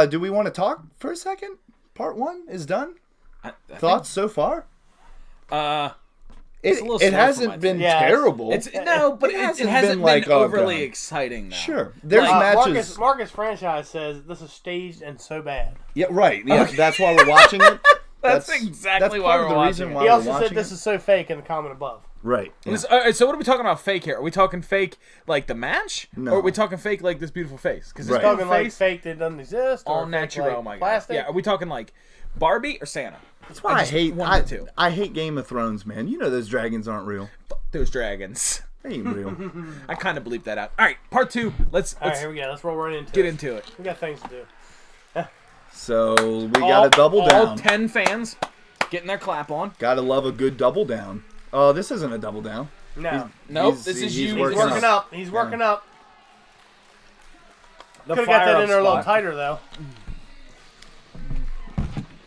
[SPEAKER 2] Do we want to talk for a second? Part 1 is done.
[SPEAKER 3] I
[SPEAKER 2] Thoughts so far?
[SPEAKER 3] It's a little
[SPEAKER 2] It
[SPEAKER 3] slow for my
[SPEAKER 2] hasn't been
[SPEAKER 1] taste. Yeah,
[SPEAKER 2] terrible.
[SPEAKER 3] It's no, but it hasn't
[SPEAKER 2] been
[SPEAKER 3] been
[SPEAKER 2] like, oh,
[SPEAKER 3] overly
[SPEAKER 2] God.
[SPEAKER 3] exciting though.
[SPEAKER 2] Sure. There's
[SPEAKER 3] Like,
[SPEAKER 2] matches.
[SPEAKER 1] Marcus Franchise says this is staged and so bad.
[SPEAKER 2] Yeah, right. Yeah, that's why we're watching it.
[SPEAKER 3] That's exactly
[SPEAKER 2] that's
[SPEAKER 3] why
[SPEAKER 2] part
[SPEAKER 3] we're
[SPEAKER 2] of the
[SPEAKER 3] watching
[SPEAKER 2] reason
[SPEAKER 3] it.
[SPEAKER 2] why
[SPEAKER 1] He
[SPEAKER 2] we're
[SPEAKER 1] also
[SPEAKER 2] watching
[SPEAKER 1] said this
[SPEAKER 2] it.
[SPEAKER 1] is so fake in the comment above.
[SPEAKER 2] Right. Yeah.
[SPEAKER 3] All right, so what are we talking about fake here? Are we talking fake like the match?
[SPEAKER 2] No.
[SPEAKER 3] Or are we talking fake like this beautiful face? Because this
[SPEAKER 2] Right.
[SPEAKER 3] beautiful
[SPEAKER 1] Talking like
[SPEAKER 3] face,
[SPEAKER 1] fake that doesn't exist. Or
[SPEAKER 3] all
[SPEAKER 1] fake
[SPEAKER 3] natural.
[SPEAKER 1] like
[SPEAKER 3] Oh my god.
[SPEAKER 1] plastic.
[SPEAKER 3] Yeah, are we talking like Barbie or Santa?
[SPEAKER 2] That's why I
[SPEAKER 3] just
[SPEAKER 2] hate.
[SPEAKER 3] one of the two.
[SPEAKER 2] I hate Game of Thrones, man. You know those dragons aren't real.
[SPEAKER 3] Fuck those dragons.
[SPEAKER 2] They ain't real.
[SPEAKER 3] I kind of bleeped that out. All right, part 2. Let's
[SPEAKER 1] All right, here we go. Let's roll right into
[SPEAKER 3] get
[SPEAKER 1] it.
[SPEAKER 3] into it.
[SPEAKER 1] We got things to do.
[SPEAKER 2] So we got to double
[SPEAKER 3] all
[SPEAKER 2] down.
[SPEAKER 3] 10 fans getting their clap on.
[SPEAKER 2] Gotta love a good double down. Oh, this isn't a double down.
[SPEAKER 1] No.
[SPEAKER 3] Nope,
[SPEAKER 2] He's-
[SPEAKER 3] this is
[SPEAKER 2] he's
[SPEAKER 3] you.
[SPEAKER 1] He's
[SPEAKER 2] working
[SPEAKER 1] working up. He's working up.
[SPEAKER 3] The
[SPEAKER 1] Could have got that
[SPEAKER 3] fire-up
[SPEAKER 1] in there a little
[SPEAKER 3] spot.
[SPEAKER 1] tighter, though.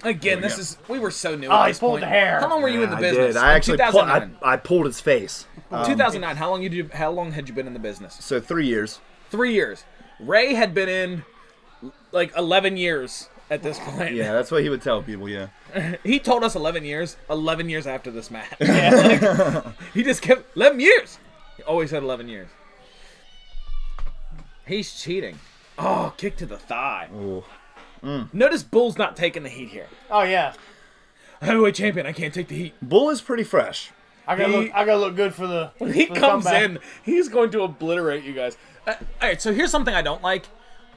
[SPEAKER 3] Again,
[SPEAKER 2] There we
[SPEAKER 3] this
[SPEAKER 2] go.
[SPEAKER 3] we were so new
[SPEAKER 1] Oh,
[SPEAKER 3] at
[SPEAKER 1] he
[SPEAKER 3] this
[SPEAKER 1] pulled
[SPEAKER 3] point.
[SPEAKER 1] the hair.
[SPEAKER 3] How long were you in the
[SPEAKER 2] I
[SPEAKER 3] business?
[SPEAKER 2] did. I actually pulled,
[SPEAKER 3] 2009.
[SPEAKER 2] I pulled his face.
[SPEAKER 3] 2009. How long had you been in the business?
[SPEAKER 2] So 3 years.
[SPEAKER 3] 3 years. Ray had been in like 11 years at this point.
[SPEAKER 2] Yeah, that's what he would tell people. Yeah.
[SPEAKER 3] He told us 11 years. 11 years after this match. Yeah, like, he just kept 11 years. He always said 11 years. He's cheating. Oh, kick to the thigh.
[SPEAKER 2] Ooh.
[SPEAKER 3] Notice Bull's not taking the heat here.
[SPEAKER 1] Oh yeah.
[SPEAKER 3] Heavyweight champion, I can't take the heat.
[SPEAKER 2] Bull is pretty fresh.
[SPEAKER 1] I gotta look good for the.
[SPEAKER 3] When he
[SPEAKER 1] for the
[SPEAKER 3] comes
[SPEAKER 1] comeback.
[SPEAKER 3] in, he's going to obliterate you guys. All right, so here's something I don't like.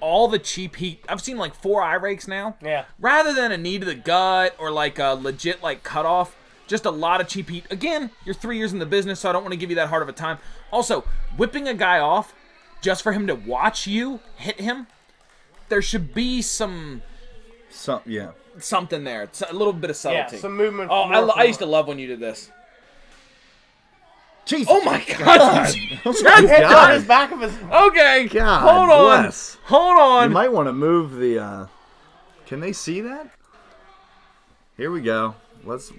[SPEAKER 3] all the cheap heat. I've seen like 4 eye rakes now.
[SPEAKER 1] Yeah.
[SPEAKER 3] Rather than a knee to the gut or like a legit like cutoff, just a lot of cheap heat. Again, you're 3 years in the business, so I don't want to give you that hard of a time. Also, whipping a guy off just for him to watch you hit him, there should be something there. It's a little bit of subtlety.
[SPEAKER 1] Yeah, some movement.
[SPEAKER 3] Oh, I used to love when you did this.
[SPEAKER 2] Jesus.
[SPEAKER 3] Oh my God!
[SPEAKER 1] Hit on his back of his.
[SPEAKER 3] Okay,
[SPEAKER 2] God
[SPEAKER 3] hold on.
[SPEAKER 2] bless.
[SPEAKER 3] Hold on.
[SPEAKER 2] You might want to move the. Can they see that? Here we go. Let's.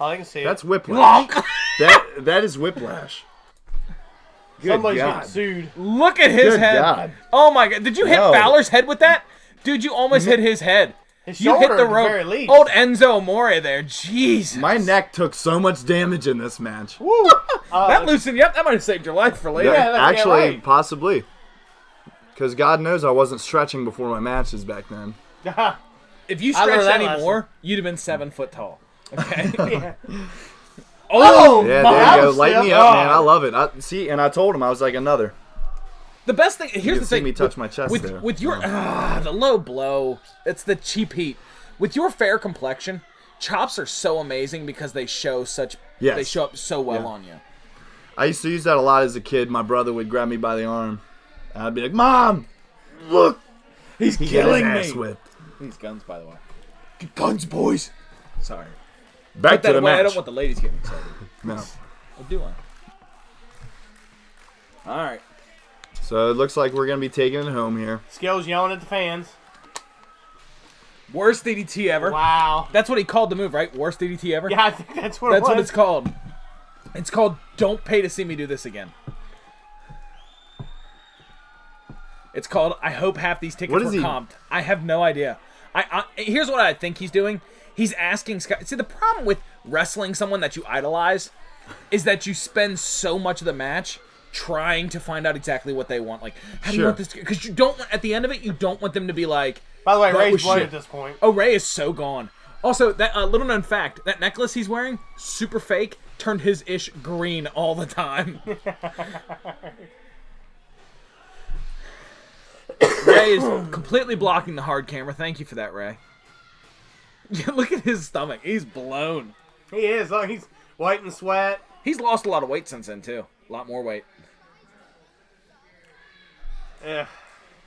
[SPEAKER 1] Oh, I can see
[SPEAKER 2] That's
[SPEAKER 1] it.
[SPEAKER 2] whiplash. that is whiplash. Good
[SPEAKER 1] Somebody's
[SPEAKER 2] God.
[SPEAKER 1] getting sued.
[SPEAKER 3] Look at his
[SPEAKER 2] Good
[SPEAKER 3] head.
[SPEAKER 2] God.
[SPEAKER 3] Oh my God! Did you hit
[SPEAKER 2] No.
[SPEAKER 3] Fowler's head with that? Dude, you almost hit his head.
[SPEAKER 1] His
[SPEAKER 3] You
[SPEAKER 1] shoulder
[SPEAKER 3] hit the
[SPEAKER 1] at the
[SPEAKER 3] rope.
[SPEAKER 1] very least.
[SPEAKER 3] Old Enzo Amore there. Jesus.
[SPEAKER 2] My neck took so much damage in this match.
[SPEAKER 1] Woo!
[SPEAKER 3] That loosened you up. That might have saved your life for later.
[SPEAKER 1] Yeah, that's
[SPEAKER 2] Actually,
[SPEAKER 1] right.
[SPEAKER 2] possibly. Because God knows I wasn't stretching before my matches back then.
[SPEAKER 3] If you
[SPEAKER 1] I learned
[SPEAKER 3] stretched
[SPEAKER 1] that
[SPEAKER 3] any more, you'd have been 7 foot tall. Okay.
[SPEAKER 1] Yeah.
[SPEAKER 3] Oh,
[SPEAKER 2] Yeah,
[SPEAKER 1] my-
[SPEAKER 2] there you
[SPEAKER 1] that
[SPEAKER 2] go.
[SPEAKER 1] was
[SPEAKER 2] Light me
[SPEAKER 1] stiff.
[SPEAKER 2] up, man. I love it. See, and I told him I was like another.
[SPEAKER 3] the best thing.
[SPEAKER 2] You
[SPEAKER 3] Here's
[SPEAKER 2] can
[SPEAKER 3] the
[SPEAKER 2] see
[SPEAKER 3] thing.
[SPEAKER 2] me touch my chest there.
[SPEAKER 3] With your the low blow, it's the cheap heat. With your fair complexion, chops are so amazing because they show such.
[SPEAKER 2] Yes.
[SPEAKER 3] They show up so well
[SPEAKER 2] Yeah.
[SPEAKER 3] on you.
[SPEAKER 2] I used to use that a lot as a kid. My brother would grab me by the arm. And I'd be like, "Mom, look,
[SPEAKER 3] He's
[SPEAKER 2] he got
[SPEAKER 3] killing
[SPEAKER 2] his
[SPEAKER 3] me.
[SPEAKER 2] ass whipped."
[SPEAKER 3] These guns, by the way. Get guns, boys. Sorry.
[SPEAKER 2] Back
[SPEAKER 3] Put
[SPEAKER 2] to
[SPEAKER 3] that
[SPEAKER 2] the
[SPEAKER 3] away. I
[SPEAKER 2] match.
[SPEAKER 3] don't want the ladies getting excited.
[SPEAKER 2] No.
[SPEAKER 3] Or do I? All right.
[SPEAKER 2] So it looks like we're gonna be taking it home here.
[SPEAKER 1] Skills yelling at the fans.
[SPEAKER 3] Worst DDT ever.
[SPEAKER 1] Wow.
[SPEAKER 3] That's what he called the move, right? Worst DDT ever?
[SPEAKER 1] Yeah, I think that's what
[SPEAKER 3] That's
[SPEAKER 1] it was.
[SPEAKER 3] what it's called. It's called Don't Pay to See Me Do This Again. It's called I Hope Half These Tickets
[SPEAKER 2] What
[SPEAKER 3] Were
[SPEAKER 2] is he-
[SPEAKER 3] Comped. I have no idea. Here's what I think he's doing. He's asking Scott. See, the problem with wrestling someone that you idolize is that you spend so much of the match trying to find out exactly what they want. Like, how do you
[SPEAKER 2] Sure.
[SPEAKER 3] want this? Because you don't want, at the end of it, you don't want them to be like,
[SPEAKER 1] By the way,
[SPEAKER 3] that
[SPEAKER 1] Ray's
[SPEAKER 3] was
[SPEAKER 1] blood
[SPEAKER 3] shit.
[SPEAKER 1] at this point.
[SPEAKER 3] oh, Ray is so gone. Also, that little known fact, that necklace he's wearing, super fake, turned his ish green all the time. Ray is completely blocking the hard camera. Thank you for that, Ray. Look at his stomach. He's blown.
[SPEAKER 1] He is. Oh, he's white and sweat.
[SPEAKER 3] He's lost a lot of weight since then, too. A lot more weight.
[SPEAKER 1] Yeah.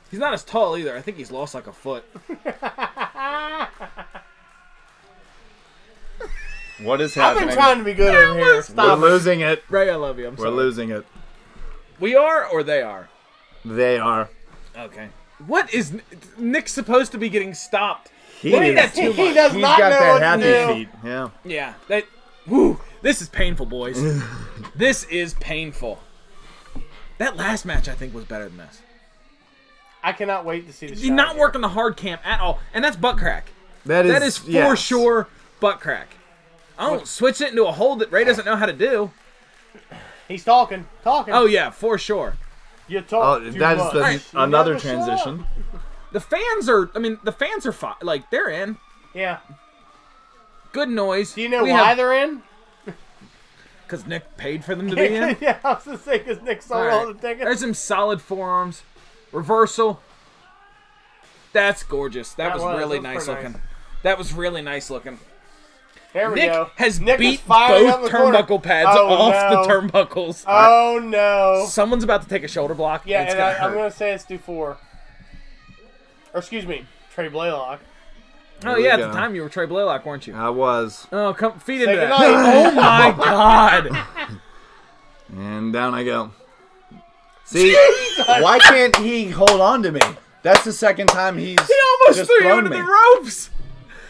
[SPEAKER 3] He's not as tall either. I think he's lost like a foot.
[SPEAKER 2] What is
[SPEAKER 1] I've
[SPEAKER 2] happening?
[SPEAKER 1] been trying to be good over here.
[SPEAKER 2] We're
[SPEAKER 1] Stop it.
[SPEAKER 2] losing it.
[SPEAKER 3] Ray, I love you. I'm
[SPEAKER 2] We're
[SPEAKER 3] sorry.
[SPEAKER 2] losing it.
[SPEAKER 3] We are or they are?
[SPEAKER 2] They are.
[SPEAKER 3] Okay. What is Nick supposed to be getting stopped?
[SPEAKER 2] He
[SPEAKER 3] Look at
[SPEAKER 2] is.
[SPEAKER 3] that too
[SPEAKER 1] He
[SPEAKER 3] much.
[SPEAKER 1] does
[SPEAKER 2] He's
[SPEAKER 1] not
[SPEAKER 2] got
[SPEAKER 1] know
[SPEAKER 2] that
[SPEAKER 1] what to
[SPEAKER 2] happy
[SPEAKER 1] do.
[SPEAKER 2] feet. Yeah.
[SPEAKER 3] Yeah. That. Whew, this is painful, boys. This is painful. That last match, I think, was better than this.
[SPEAKER 1] I cannot wait to see the
[SPEAKER 3] You're
[SPEAKER 1] shot
[SPEAKER 3] not
[SPEAKER 1] here.
[SPEAKER 3] working the hard camp at all, and that's butt crack.
[SPEAKER 2] That
[SPEAKER 3] That is for
[SPEAKER 2] yes.
[SPEAKER 3] sure butt crack. I don't switch it into a hold that Ray doesn't know how to do.
[SPEAKER 1] He's talking.
[SPEAKER 3] Oh yeah, for sure.
[SPEAKER 1] You
[SPEAKER 2] Oh,
[SPEAKER 1] talk too
[SPEAKER 2] that is
[SPEAKER 1] much.
[SPEAKER 2] the,
[SPEAKER 3] Alright.
[SPEAKER 2] another
[SPEAKER 1] You never shut up.
[SPEAKER 2] transition.
[SPEAKER 3] The fans are. I mean, the fans are fine. Like they're in.
[SPEAKER 1] Yeah.
[SPEAKER 3] Good noise.
[SPEAKER 1] Do you know why they're in?
[SPEAKER 3] Because Nick paid for them to be in.
[SPEAKER 1] Yeah, I was going to say because Nick sold all the tickets.
[SPEAKER 3] There's some solid forearms. Reversal. That's gorgeous. That was really
[SPEAKER 1] that was
[SPEAKER 3] nice
[SPEAKER 1] pretty
[SPEAKER 3] looking.
[SPEAKER 1] nice.
[SPEAKER 3] That was really nice looking.
[SPEAKER 1] There we
[SPEAKER 3] Nick
[SPEAKER 1] go.
[SPEAKER 3] has
[SPEAKER 1] Nick
[SPEAKER 3] beat
[SPEAKER 1] is firing up
[SPEAKER 3] both
[SPEAKER 1] the corner.
[SPEAKER 3] turnbuckle pads
[SPEAKER 1] Oh,
[SPEAKER 3] off
[SPEAKER 1] no.
[SPEAKER 3] the turnbuckles.
[SPEAKER 1] Oh, no.
[SPEAKER 3] Someone's about to take a shoulder block.
[SPEAKER 1] Yeah,
[SPEAKER 3] and it's
[SPEAKER 1] and
[SPEAKER 3] gonna
[SPEAKER 1] I'm
[SPEAKER 3] hurt.
[SPEAKER 1] going to say it's Dufour. Or excuse me, Trey Blaylock.
[SPEAKER 3] Oh
[SPEAKER 2] Here we
[SPEAKER 3] yeah, at
[SPEAKER 2] go.
[SPEAKER 3] the time you were Trey Blaylock, weren't you?
[SPEAKER 2] I was.
[SPEAKER 3] Oh, come feed
[SPEAKER 1] Say
[SPEAKER 3] into that.
[SPEAKER 1] goodnight.
[SPEAKER 3] Oh my god.
[SPEAKER 2] And down I go. See, why can't he hold on to me? That's the second time he's
[SPEAKER 3] He almost
[SPEAKER 2] just
[SPEAKER 3] threw you
[SPEAKER 2] thrown
[SPEAKER 3] into
[SPEAKER 2] me.
[SPEAKER 3] the ropes.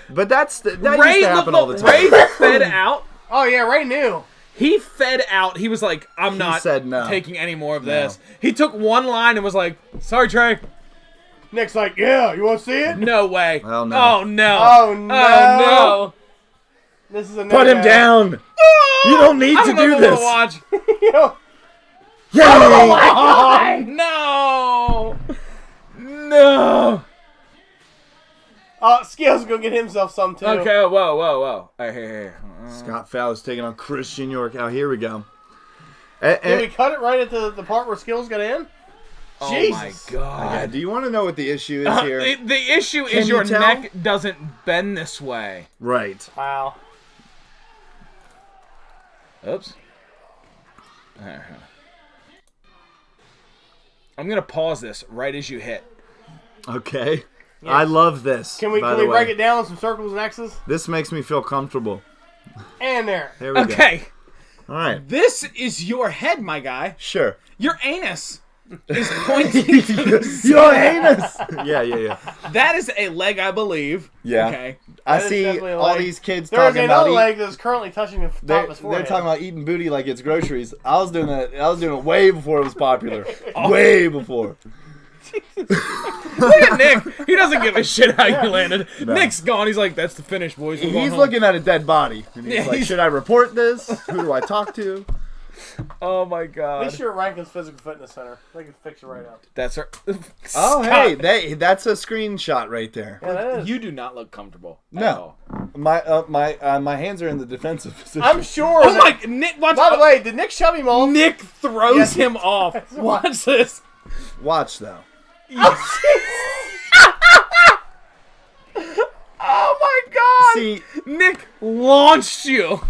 [SPEAKER 2] But that
[SPEAKER 3] Ray
[SPEAKER 2] used to happen all the time.
[SPEAKER 3] Ray fed out.
[SPEAKER 1] Oh, yeah, Ray knew.
[SPEAKER 3] He fed out. He was like, I'm not
[SPEAKER 2] said no.
[SPEAKER 3] taking any more of this. He took one line and was like, sorry, Trey.
[SPEAKER 1] Nick's like, yeah, you want to see it?
[SPEAKER 3] No way.
[SPEAKER 2] Well, no.
[SPEAKER 3] Oh, no.
[SPEAKER 1] Oh, no.
[SPEAKER 3] Oh, no.
[SPEAKER 1] This is a
[SPEAKER 2] Put him down. You don't need
[SPEAKER 3] I
[SPEAKER 2] to
[SPEAKER 3] don't know
[SPEAKER 2] do
[SPEAKER 3] if I'm
[SPEAKER 2] this.
[SPEAKER 3] gonna watch.
[SPEAKER 1] You know,
[SPEAKER 2] Yay!
[SPEAKER 3] No. No.
[SPEAKER 1] Skills going to get himself some, too.
[SPEAKER 3] Okay, whoa. All right, here.
[SPEAKER 2] Scott Fowler's taking on Christian York. Oh, here we go.
[SPEAKER 1] Did we cut it right at the part where Skills got in?
[SPEAKER 3] Oh
[SPEAKER 1] Jesus.
[SPEAKER 3] my god.
[SPEAKER 2] Yeah, do you want to know what the issue is here?
[SPEAKER 3] The issue
[SPEAKER 2] Can
[SPEAKER 3] is
[SPEAKER 2] you
[SPEAKER 3] your
[SPEAKER 2] tell?
[SPEAKER 3] neck doesn't bend this way.
[SPEAKER 2] Right.
[SPEAKER 1] Wow.
[SPEAKER 3] Oops. I'm gonna pause this right as you hit.
[SPEAKER 2] Okay. I love this.
[SPEAKER 1] Can we break it down with some circles and X's?
[SPEAKER 2] This makes me feel comfortable.
[SPEAKER 1] And there.
[SPEAKER 2] There we go.
[SPEAKER 3] Okay.
[SPEAKER 2] All right.
[SPEAKER 3] This is your head, my guy.
[SPEAKER 2] Sure.
[SPEAKER 3] Your anus is pointing to the
[SPEAKER 2] Your anus. Yeah.
[SPEAKER 3] That is a leg, I believe.
[SPEAKER 2] Yeah.
[SPEAKER 3] Okay.
[SPEAKER 2] I
[SPEAKER 1] That is
[SPEAKER 2] see
[SPEAKER 1] definitely a
[SPEAKER 2] all
[SPEAKER 1] leg.
[SPEAKER 2] these kids
[SPEAKER 1] There's
[SPEAKER 2] talking about
[SPEAKER 1] another leg that's currently touching the top
[SPEAKER 2] they're
[SPEAKER 1] of his forehead.
[SPEAKER 2] talking about eating booty like it's groceries. I was doing it way before it was popular. Way before.
[SPEAKER 3] Look at Nick. He doesn't give a shit how you landed.
[SPEAKER 2] No.
[SPEAKER 3] Nick's gone. He's like, that's the finish, boys. We're going
[SPEAKER 2] He's
[SPEAKER 3] home.
[SPEAKER 2] looking at a dead body. And he's
[SPEAKER 3] Yeah,
[SPEAKER 2] like,
[SPEAKER 3] he's-
[SPEAKER 2] should I report this? Who do I talk to?
[SPEAKER 3] Oh my
[SPEAKER 1] At
[SPEAKER 3] god.
[SPEAKER 1] least you're at Rankin's Physical Fitness Center. They can fix it right up.
[SPEAKER 3] That's her.
[SPEAKER 2] Oh,
[SPEAKER 3] Scott,
[SPEAKER 2] hey, that's a screenshot right there.
[SPEAKER 1] Yeah, that is.
[SPEAKER 3] You do not look comfortable. at
[SPEAKER 2] No.
[SPEAKER 3] all.
[SPEAKER 2] My hands are in the defensive position.
[SPEAKER 1] I'm sure.
[SPEAKER 3] Oh
[SPEAKER 1] that-
[SPEAKER 3] my. Nick, watch.
[SPEAKER 1] By the way, did Nick shove him off?
[SPEAKER 3] Nick throws
[SPEAKER 1] Yes.
[SPEAKER 3] him off. Watch this.
[SPEAKER 2] Watch though.
[SPEAKER 3] Oh my god.
[SPEAKER 2] See,
[SPEAKER 3] Nick launched you.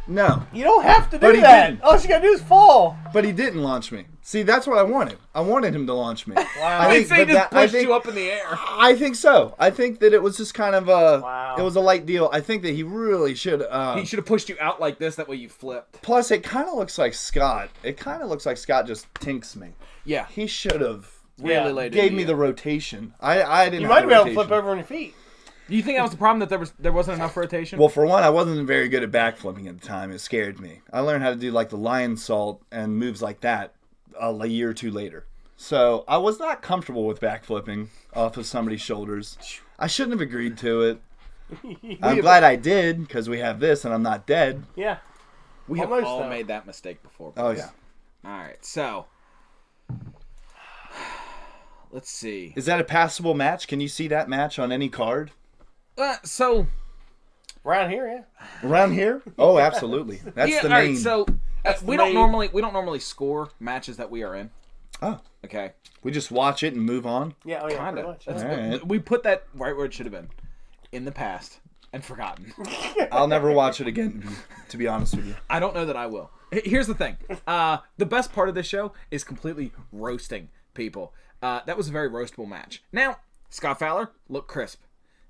[SPEAKER 2] no,
[SPEAKER 1] You don't have to do
[SPEAKER 2] But he
[SPEAKER 1] that.
[SPEAKER 2] didn't.
[SPEAKER 1] All you gotta do is fall.
[SPEAKER 2] but he didn't launch me. See, that's what I wanted. I wanted him to launch me.
[SPEAKER 1] Wow.
[SPEAKER 3] I'd say
[SPEAKER 2] but
[SPEAKER 3] just
[SPEAKER 2] I
[SPEAKER 3] pushed
[SPEAKER 2] think-
[SPEAKER 3] you up in the air.
[SPEAKER 2] I think so. I think that it was just kind of a.
[SPEAKER 1] Wow.
[SPEAKER 2] It was a light deal. I think that he really should.
[SPEAKER 3] He should have pushed you out like this. That way you flipped.
[SPEAKER 2] Plus, it kind of looks like Scott. It kind of looks like Scott just tinks me.
[SPEAKER 3] Yeah.
[SPEAKER 2] He should have
[SPEAKER 3] Really
[SPEAKER 1] Yeah.
[SPEAKER 3] laid
[SPEAKER 2] gave
[SPEAKER 3] into
[SPEAKER 2] me
[SPEAKER 3] you.
[SPEAKER 2] the rotation. I didn't.
[SPEAKER 1] You
[SPEAKER 2] have
[SPEAKER 1] might
[SPEAKER 2] the
[SPEAKER 1] be able to
[SPEAKER 2] rotation.
[SPEAKER 1] flip over on your feet.
[SPEAKER 3] Do you think that was the problem, that there wasn't enough rotation?
[SPEAKER 2] Well, for one, I wasn't very good at backflipping at the time. It scared me. I learned how to do like the lion salt and moves like that a year or two later. So I was not comfortable with backflipping off of somebody's shoulders. I shouldn't have agreed to it. I'm glad I did because we have this and I'm not dead.
[SPEAKER 1] Yeah.
[SPEAKER 3] we have
[SPEAKER 1] almost,
[SPEAKER 3] all
[SPEAKER 1] though.
[SPEAKER 3] made that mistake before.
[SPEAKER 2] Oh
[SPEAKER 3] boys.
[SPEAKER 2] yeah.
[SPEAKER 3] All right, so let's see.
[SPEAKER 2] Is that a passable match? Can you see that match on any card?
[SPEAKER 3] So
[SPEAKER 1] Around here, yeah.
[SPEAKER 2] Around here? Oh, absolutely. That's
[SPEAKER 3] yeah,
[SPEAKER 2] the
[SPEAKER 3] all right,
[SPEAKER 2] main.
[SPEAKER 3] so
[SPEAKER 1] That's
[SPEAKER 3] we
[SPEAKER 1] the
[SPEAKER 3] don't
[SPEAKER 1] main-
[SPEAKER 3] normally score matches that we are in.
[SPEAKER 2] Oh,
[SPEAKER 3] Okay,
[SPEAKER 2] we just watch it and move on.
[SPEAKER 1] Yeah, oh yeah,
[SPEAKER 3] kind
[SPEAKER 1] pretty
[SPEAKER 3] of.
[SPEAKER 1] much. Yeah.
[SPEAKER 2] All right.
[SPEAKER 3] We put that right where it should have been, in the past and forgotten.
[SPEAKER 2] I'll never watch it again, to be honest with you.
[SPEAKER 3] I don't know that I will. Here's the thing. The best part of this show is completely roasting people. That was a very roastable match. Now, Scott Fowler looked crisp.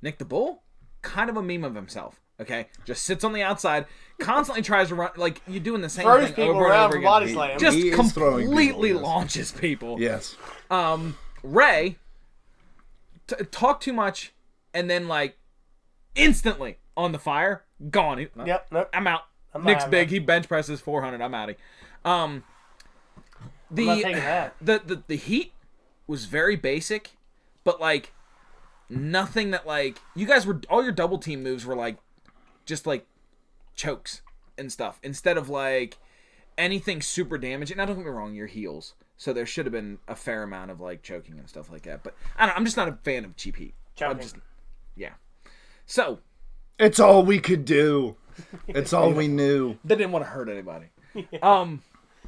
[SPEAKER 3] Nick the Bull, kind of a meme of himself. Okay, just sits on the outside, constantly tries to run like you're doing the same
[SPEAKER 1] Throws
[SPEAKER 3] thing
[SPEAKER 1] people
[SPEAKER 3] over and
[SPEAKER 1] around
[SPEAKER 3] over
[SPEAKER 1] for
[SPEAKER 3] again.
[SPEAKER 1] body slam.
[SPEAKER 3] Just
[SPEAKER 2] He is throwing people,
[SPEAKER 3] completely
[SPEAKER 2] yes.
[SPEAKER 3] launches people.
[SPEAKER 2] Yes.
[SPEAKER 3] Ray talked too much, and then like instantly on the fire, gone.
[SPEAKER 1] Yep, nope.
[SPEAKER 3] I'm out.
[SPEAKER 1] I'm not
[SPEAKER 3] Nick's
[SPEAKER 1] having
[SPEAKER 3] big.
[SPEAKER 1] that.
[SPEAKER 3] He bench presses 400. I'm outie.
[SPEAKER 1] I'm not taking that.
[SPEAKER 3] The heat was very basic, but like nothing that like you guys were all your double team moves were like just like chokes and stuff instead of like anything super damaging. Now don't get me wrong, your heels. So there should have been a fair amount of like choking and stuff like that. But I don't know, I'm just not a fan of cheap heat. I'm
[SPEAKER 1] Choking.
[SPEAKER 3] just yeah. So
[SPEAKER 2] It's all we could do. It's all we knew.
[SPEAKER 3] they didn't want to hurt anybody.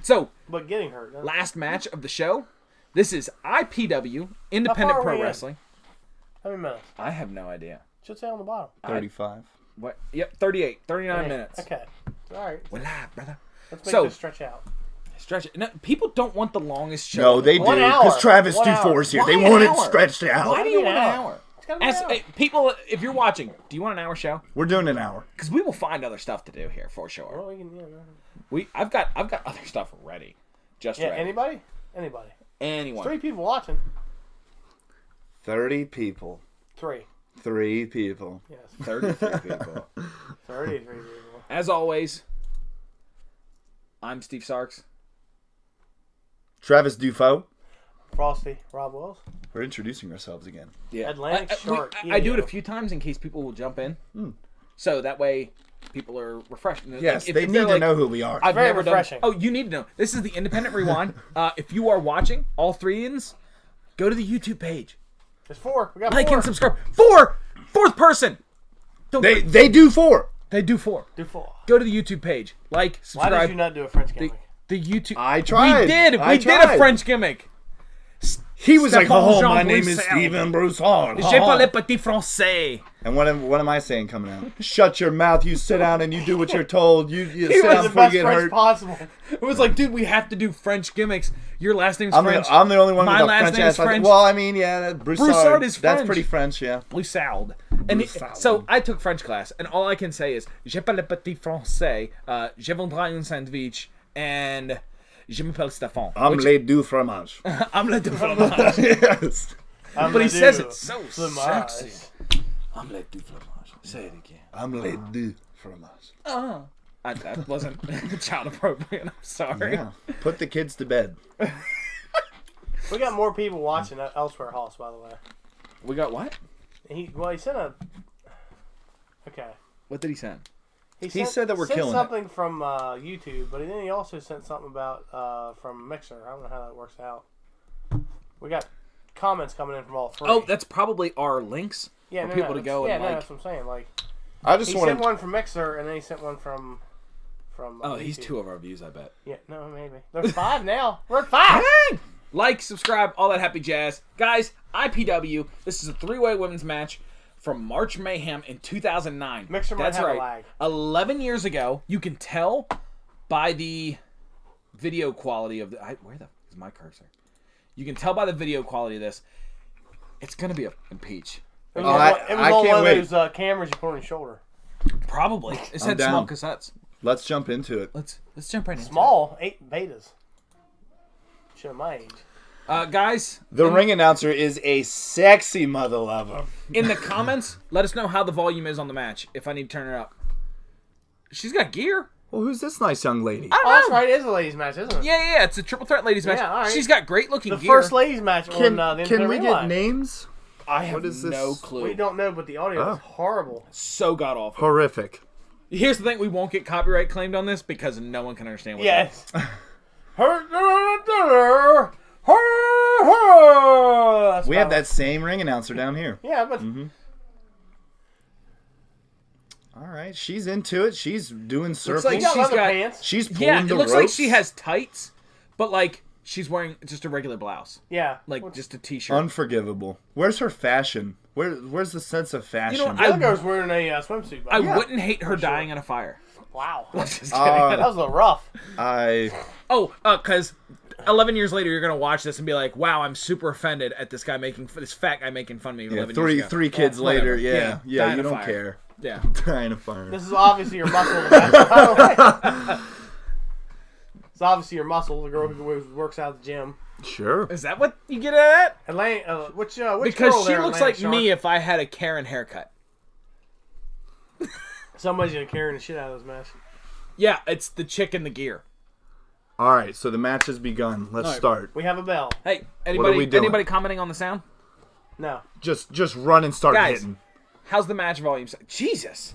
[SPEAKER 3] So
[SPEAKER 1] But getting hurt. Huh?
[SPEAKER 3] last match of the show. This is IPW,
[SPEAKER 1] How
[SPEAKER 3] Independent
[SPEAKER 1] far are
[SPEAKER 3] Pro
[SPEAKER 1] we in?
[SPEAKER 3] Wrestling.
[SPEAKER 1] How many minutes?
[SPEAKER 3] I have no idea.
[SPEAKER 1] Should say on the bottom.
[SPEAKER 2] 35.
[SPEAKER 3] What? Yep, 38, 39
[SPEAKER 1] Okay.
[SPEAKER 3] minutes.
[SPEAKER 1] Okay. All right.
[SPEAKER 3] We're live, brother.
[SPEAKER 1] Let's make
[SPEAKER 3] So-
[SPEAKER 1] this stretch out.
[SPEAKER 3] Stretch it. No, people don't want the longest show.
[SPEAKER 2] No, they do.
[SPEAKER 1] 1 hour.
[SPEAKER 2] Because Travis
[SPEAKER 1] 1 hour.
[SPEAKER 2] Dufour's here.
[SPEAKER 3] Why
[SPEAKER 2] They
[SPEAKER 3] an
[SPEAKER 2] want it
[SPEAKER 3] hour?
[SPEAKER 2] stretched out.
[SPEAKER 3] Why do you
[SPEAKER 1] An
[SPEAKER 3] want an
[SPEAKER 1] hour.
[SPEAKER 3] hour?
[SPEAKER 1] It's gotta be an hour.
[SPEAKER 3] People, if you're watching, do you want an hour show?
[SPEAKER 2] We're doing an hour.
[SPEAKER 3] Because we will find other stuff to do here for sure.
[SPEAKER 1] Well, we can, yeah, no.
[SPEAKER 3] I've got other stuff ready. Just
[SPEAKER 1] Yeah,
[SPEAKER 3] ready.
[SPEAKER 1] anybody? Anybody.
[SPEAKER 3] Anyone.
[SPEAKER 1] 3 people watching.
[SPEAKER 2] 30 people.
[SPEAKER 1] 3.
[SPEAKER 2] 3 people.
[SPEAKER 1] Yes.
[SPEAKER 3] 33 people.
[SPEAKER 1] 33 people.
[SPEAKER 3] As always, I'm Steve Sarks.
[SPEAKER 2] Travis Dufour.
[SPEAKER 1] Frosty. Rob Wells.
[SPEAKER 2] We're introducing ourselves again.
[SPEAKER 3] Yeah.
[SPEAKER 1] Atlantic Shark.
[SPEAKER 3] I do it a few times in case people will jump in. So that way people are refreshed.
[SPEAKER 2] Yes,
[SPEAKER 3] If
[SPEAKER 2] they
[SPEAKER 3] they're
[SPEAKER 2] need to
[SPEAKER 3] like,
[SPEAKER 2] know who we are.
[SPEAKER 3] I've
[SPEAKER 1] Very
[SPEAKER 3] never
[SPEAKER 1] refreshing.
[SPEAKER 3] done. Oh, you need to know. This is the Independent Rewind. If you are watching, all 3-ins, go to the YouTube page.
[SPEAKER 1] There's 4. We got
[SPEAKER 3] Like
[SPEAKER 1] 4.
[SPEAKER 3] and subscribe. Fourth person. Don't
[SPEAKER 2] They do 4.
[SPEAKER 3] They do 4.
[SPEAKER 1] Do 4.
[SPEAKER 3] Go to the YouTube page. Like,
[SPEAKER 1] Why
[SPEAKER 3] subscribe.
[SPEAKER 1] did you not do a French gimmick?
[SPEAKER 3] The YouTube.
[SPEAKER 2] I tried.
[SPEAKER 3] We did.
[SPEAKER 2] I
[SPEAKER 3] We did a
[SPEAKER 2] tried.
[SPEAKER 3] French gimmick.
[SPEAKER 2] He was like,
[SPEAKER 3] Stephane
[SPEAKER 2] "Oh,
[SPEAKER 3] Jean
[SPEAKER 2] my name is
[SPEAKER 3] Broussard.
[SPEAKER 2] Steven Broussard."
[SPEAKER 3] Je parle petit français.
[SPEAKER 2] And what am I saying coming out? Shut your mouth. You sit down and you do what you're told. You
[SPEAKER 1] He
[SPEAKER 2] sit
[SPEAKER 1] was
[SPEAKER 2] down
[SPEAKER 1] the
[SPEAKER 2] before you
[SPEAKER 1] best
[SPEAKER 2] get
[SPEAKER 1] French
[SPEAKER 2] hurt.
[SPEAKER 1] possible.
[SPEAKER 3] It was like, dude, we have to do French gimmicks. Your last name's French.
[SPEAKER 2] I'm the only one
[SPEAKER 3] My
[SPEAKER 2] with a
[SPEAKER 3] last
[SPEAKER 2] French
[SPEAKER 3] name is
[SPEAKER 2] ass.
[SPEAKER 3] French.
[SPEAKER 2] Well, I mean, yeah,
[SPEAKER 3] Broussard is
[SPEAKER 2] That's
[SPEAKER 3] French.
[SPEAKER 2] pretty French, yeah.
[SPEAKER 3] Broussard. And so I took French class, and all I can say is Je parle petit français, je voudrais un sandwich, and je m'appelle Stephane.
[SPEAKER 2] Omelette du fromage.
[SPEAKER 3] Omelette du fromage.
[SPEAKER 2] Yes.
[SPEAKER 3] But he says it so sexy. Omelette du fromage. Say it again.
[SPEAKER 2] Omelette du fromage.
[SPEAKER 3] That wasn't child appropriate. I'm sorry.
[SPEAKER 2] Yeah. Put the kids to bed.
[SPEAKER 1] We got more people watching elsewhere, Hoss, by the way.
[SPEAKER 3] We got what?
[SPEAKER 1] He sent a. Okay.
[SPEAKER 3] What did he send?
[SPEAKER 2] He said that we're
[SPEAKER 1] sent
[SPEAKER 2] killing
[SPEAKER 1] something from YouTube, but then he also sent something about from Mixer. I don't know how that works out. We got comments coming in from all three.
[SPEAKER 3] Oh, that's probably our links
[SPEAKER 1] yeah,
[SPEAKER 3] for people to go and like.
[SPEAKER 1] that's what I'm saying. Like,
[SPEAKER 2] I just
[SPEAKER 1] he
[SPEAKER 2] want
[SPEAKER 1] sent
[SPEAKER 2] to.
[SPEAKER 1] one from Mixer, and then he sent one from.
[SPEAKER 3] Oh, he's
[SPEAKER 1] YouTube.
[SPEAKER 3] 2 of our views, I bet.
[SPEAKER 1] Yeah, no, maybe there's 5 now. We're at 5.
[SPEAKER 3] Like, subscribe, all that happy jazz. Guys, IPW, this is a 3-way women's match from March Mayhem in 2009.
[SPEAKER 1] Mixer might
[SPEAKER 3] That's
[SPEAKER 1] have a
[SPEAKER 3] right.
[SPEAKER 1] lag.
[SPEAKER 3] 11 years ago. You can tell by the video quality of the... where the is my cursor? You can tell by the video quality of this. It's going to be a peach.
[SPEAKER 1] It was
[SPEAKER 2] I
[SPEAKER 1] on
[SPEAKER 2] can't
[SPEAKER 1] one of
[SPEAKER 2] wait.
[SPEAKER 1] those cameras you put on your shoulder.
[SPEAKER 3] Probably. It said
[SPEAKER 2] down.
[SPEAKER 3] small cassettes.
[SPEAKER 2] Let's jump into it.
[SPEAKER 3] Let's jump right into it.
[SPEAKER 1] Small, 8 betas. Show my age.
[SPEAKER 3] Guys,
[SPEAKER 2] The ring announcer is a sexy mother lover.
[SPEAKER 3] in the comments, let us know how the volume is on the match, if I need to turn it up. She's got gear.
[SPEAKER 2] Well, who's this nice young lady?
[SPEAKER 3] I don't
[SPEAKER 1] Oh,
[SPEAKER 3] know.
[SPEAKER 1] that's right. It is a ladies' match, isn't it?
[SPEAKER 3] Yeah, it's a triple threat ladies match.
[SPEAKER 1] Yeah, all right.
[SPEAKER 3] She's got great looking
[SPEAKER 1] The
[SPEAKER 3] gear.
[SPEAKER 1] first ladies' match
[SPEAKER 2] Can,
[SPEAKER 1] on the
[SPEAKER 2] can
[SPEAKER 1] Infinite
[SPEAKER 2] we
[SPEAKER 1] Ring
[SPEAKER 2] get
[SPEAKER 1] Line.
[SPEAKER 3] I
[SPEAKER 2] names?
[SPEAKER 3] have
[SPEAKER 2] What is this?
[SPEAKER 3] no clue.
[SPEAKER 1] We don't know, but the audio
[SPEAKER 2] Oh.
[SPEAKER 1] is horrible.
[SPEAKER 3] So god awful.
[SPEAKER 2] Horrific.
[SPEAKER 3] Here's the thing: we won't get copyright claimed on this because no one can understand what.
[SPEAKER 1] Yes. That's
[SPEAKER 2] We have that same ring announcer down here.
[SPEAKER 1] Yeah, but
[SPEAKER 2] All right, she's into it. She's doing circles.
[SPEAKER 3] like
[SPEAKER 1] you got
[SPEAKER 3] she's
[SPEAKER 1] leather
[SPEAKER 3] got-
[SPEAKER 1] pants.
[SPEAKER 2] She's pulling
[SPEAKER 3] Yeah, it
[SPEAKER 2] the
[SPEAKER 3] looks
[SPEAKER 2] ropes.
[SPEAKER 3] like she has tights, but like she's wearing just a regular blouse,
[SPEAKER 1] Yeah.
[SPEAKER 3] like just a t-shirt.
[SPEAKER 2] Unforgivable. Where's her fashion? Where's the sense of fashion?
[SPEAKER 3] You know,
[SPEAKER 1] The other guy was wearing a swimsuit.
[SPEAKER 3] I
[SPEAKER 1] But
[SPEAKER 3] wouldn't hate her dying in a fire.
[SPEAKER 1] wow.
[SPEAKER 3] Just kidding.
[SPEAKER 1] That was a little rough.
[SPEAKER 3] Because 11 years later, you're gonna watch this and be like, "Wow, I'm super offended at this fat guy making fun of me." 11 years ago.
[SPEAKER 2] three kids
[SPEAKER 3] whatever.
[SPEAKER 2] later. Yeah,
[SPEAKER 3] Dying
[SPEAKER 2] you
[SPEAKER 3] in a
[SPEAKER 2] don't
[SPEAKER 3] fire.
[SPEAKER 2] care.
[SPEAKER 3] Yeah.
[SPEAKER 2] Dying of fire.
[SPEAKER 1] This is obviously your muscle. In the back, by the way. It's obviously your muscle. The girl who works out at the gym.
[SPEAKER 2] Sure.
[SPEAKER 3] Is that what you get at?
[SPEAKER 1] Which
[SPEAKER 3] Because
[SPEAKER 1] girl
[SPEAKER 3] she
[SPEAKER 1] there,
[SPEAKER 3] looks
[SPEAKER 1] Atlanta
[SPEAKER 3] like
[SPEAKER 1] Shark?
[SPEAKER 3] me if I had a Karen haircut.
[SPEAKER 1] Somebody's gonna carry the shit out of this match.
[SPEAKER 3] Yeah, it's the chick in the gear.
[SPEAKER 2] All right, so the match has begun. Let's
[SPEAKER 3] All right.
[SPEAKER 2] start.
[SPEAKER 1] We have a bell.
[SPEAKER 3] Hey,
[SPEAKER 2] are we
[SPEAKER 3] anybody
[SPEAKER 2] doing?
[SPEAKER 3] anybody commenting on the sound?
[SPEAKER 1] No.
[SPEAKER 2] Just run and start
[SPEAKER 3] Guys,
[SPEAKER 2] hitting.
[SPEAKER 3] how's the match volume? Jesus.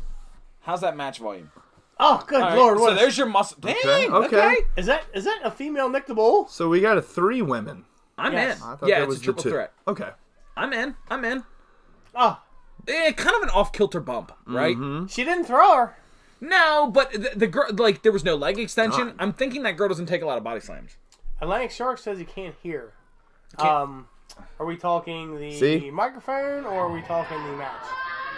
[SPEAKER 3] How's that match volume?
[SPEAKER 1] Oh, good
[SPEAKER 3] All right,
[SPEAKER 1] lord!
[SPEAKER 3] so
[SPEAKER 1] What is,
[SPEAKER 3] there's your muscle. Dang,
[SPEAKER 2] Okay,
[SPEAKER 3] okay.
[SPEAKER 2] okay.
[SPEAKER 1] is that a female Nick the Bull?
[SPEAKER 2] So we got 3 women.
[SPEAKER 3] I'm
[SPEAKER 1] Yes.
[SPEAKER 3] in.
[SPEAKER 2] I thought
[SPEAKER 3] Yeah,
[SPEAKER 2] that
[SPEAKER 3] it's
[SPEAKER 2] was
[SPEAKER 3] a triple
[SPEAKER 2] the 2.
[SPEAKER 3] threat.
[SPEAKER 2] Okay.
[SPEAKER 3] I'm in.
[SPEAKER 1] Oh,
[SPEAKER 3] Kind of an off-kilter bump, right?
[SPEAKER 1] she didn't throw her.
[SPEAKER 3] No, but the girl, like, there was no leg extension. I'm thinking that girl doesn't take a lot of body slams.
[SPEAKER 1] Atlantic Shark says he can't hear.
[SPEAKER 3] Can't-
[SPEAKER 1] Are we talking the
[SPEAKER 2] See?
[SPEAKER 1] microphone or are we talking the match?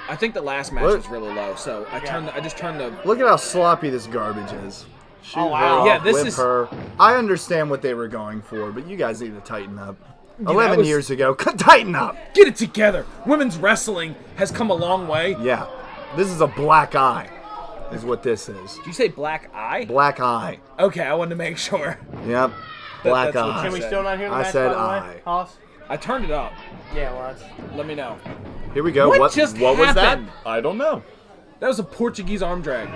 [SPEAKER 3] I think the last match
[SPEAKER 2] What?
[SPEAKER 3] was really low, so I just turned the.
[SPEAKER 2] Look at how sloppy this garbage is. Shoot
[SPEAKER 1] Oh, wow.
[SPEAKER 2] her
[SPEAKER 3] Yeah,
[SPEAKER 2] off,
[SPEAKER 3] this
[SPEAKER 2] whip
[SPEAKER 3] is-
[SPEAKER 2] her. I understand what they were going for, but you guys need to tighten up.
[SPEAKER 3] that
[SPEAKER 2] 11
[SPEAKER 3] was-
[SPEAKER 2] years ago, tighten up.
[SPEAKER 3] Get it together. Women's wrestling has come a long way.
[SPEAKER 2] Yeah, this is a black eye, is what this is.
[SPEAKER 3] Did you say black eye?
[SPEAKER 2] Black eye.
[SPEAKER 3] Okay, I wanted to make sure.
[SPEAKER 2] Yep, black
[SPEAKER 3] that's what
[SPEAKER 2] eye.
[SPEAKER 1] Can we
[SPEAKER 3] said.
[SPEAKER 1] still not hear the
[SPEAKER 2] I
[SPEAKER 1] match,
[SPEAKER 2] said
[SPEAKER 1] by the
[SPEAKER 2] aye.
[SPEAKER 1] way, Hoss?
[SPEAKER 3] I turned it up.
[SPEAKER 1] Yeah, well, that's...
[SPEAKER 3] Let me know.
[SPEAKER 2] Here we go.
[SPEAKER 3] What just
[SPEAKER 2] was that?
[SPEAKER 3] happened?
[SPEAKER 2] I don't know.
[SPEAKER 3] That was a Portuguese arm drag.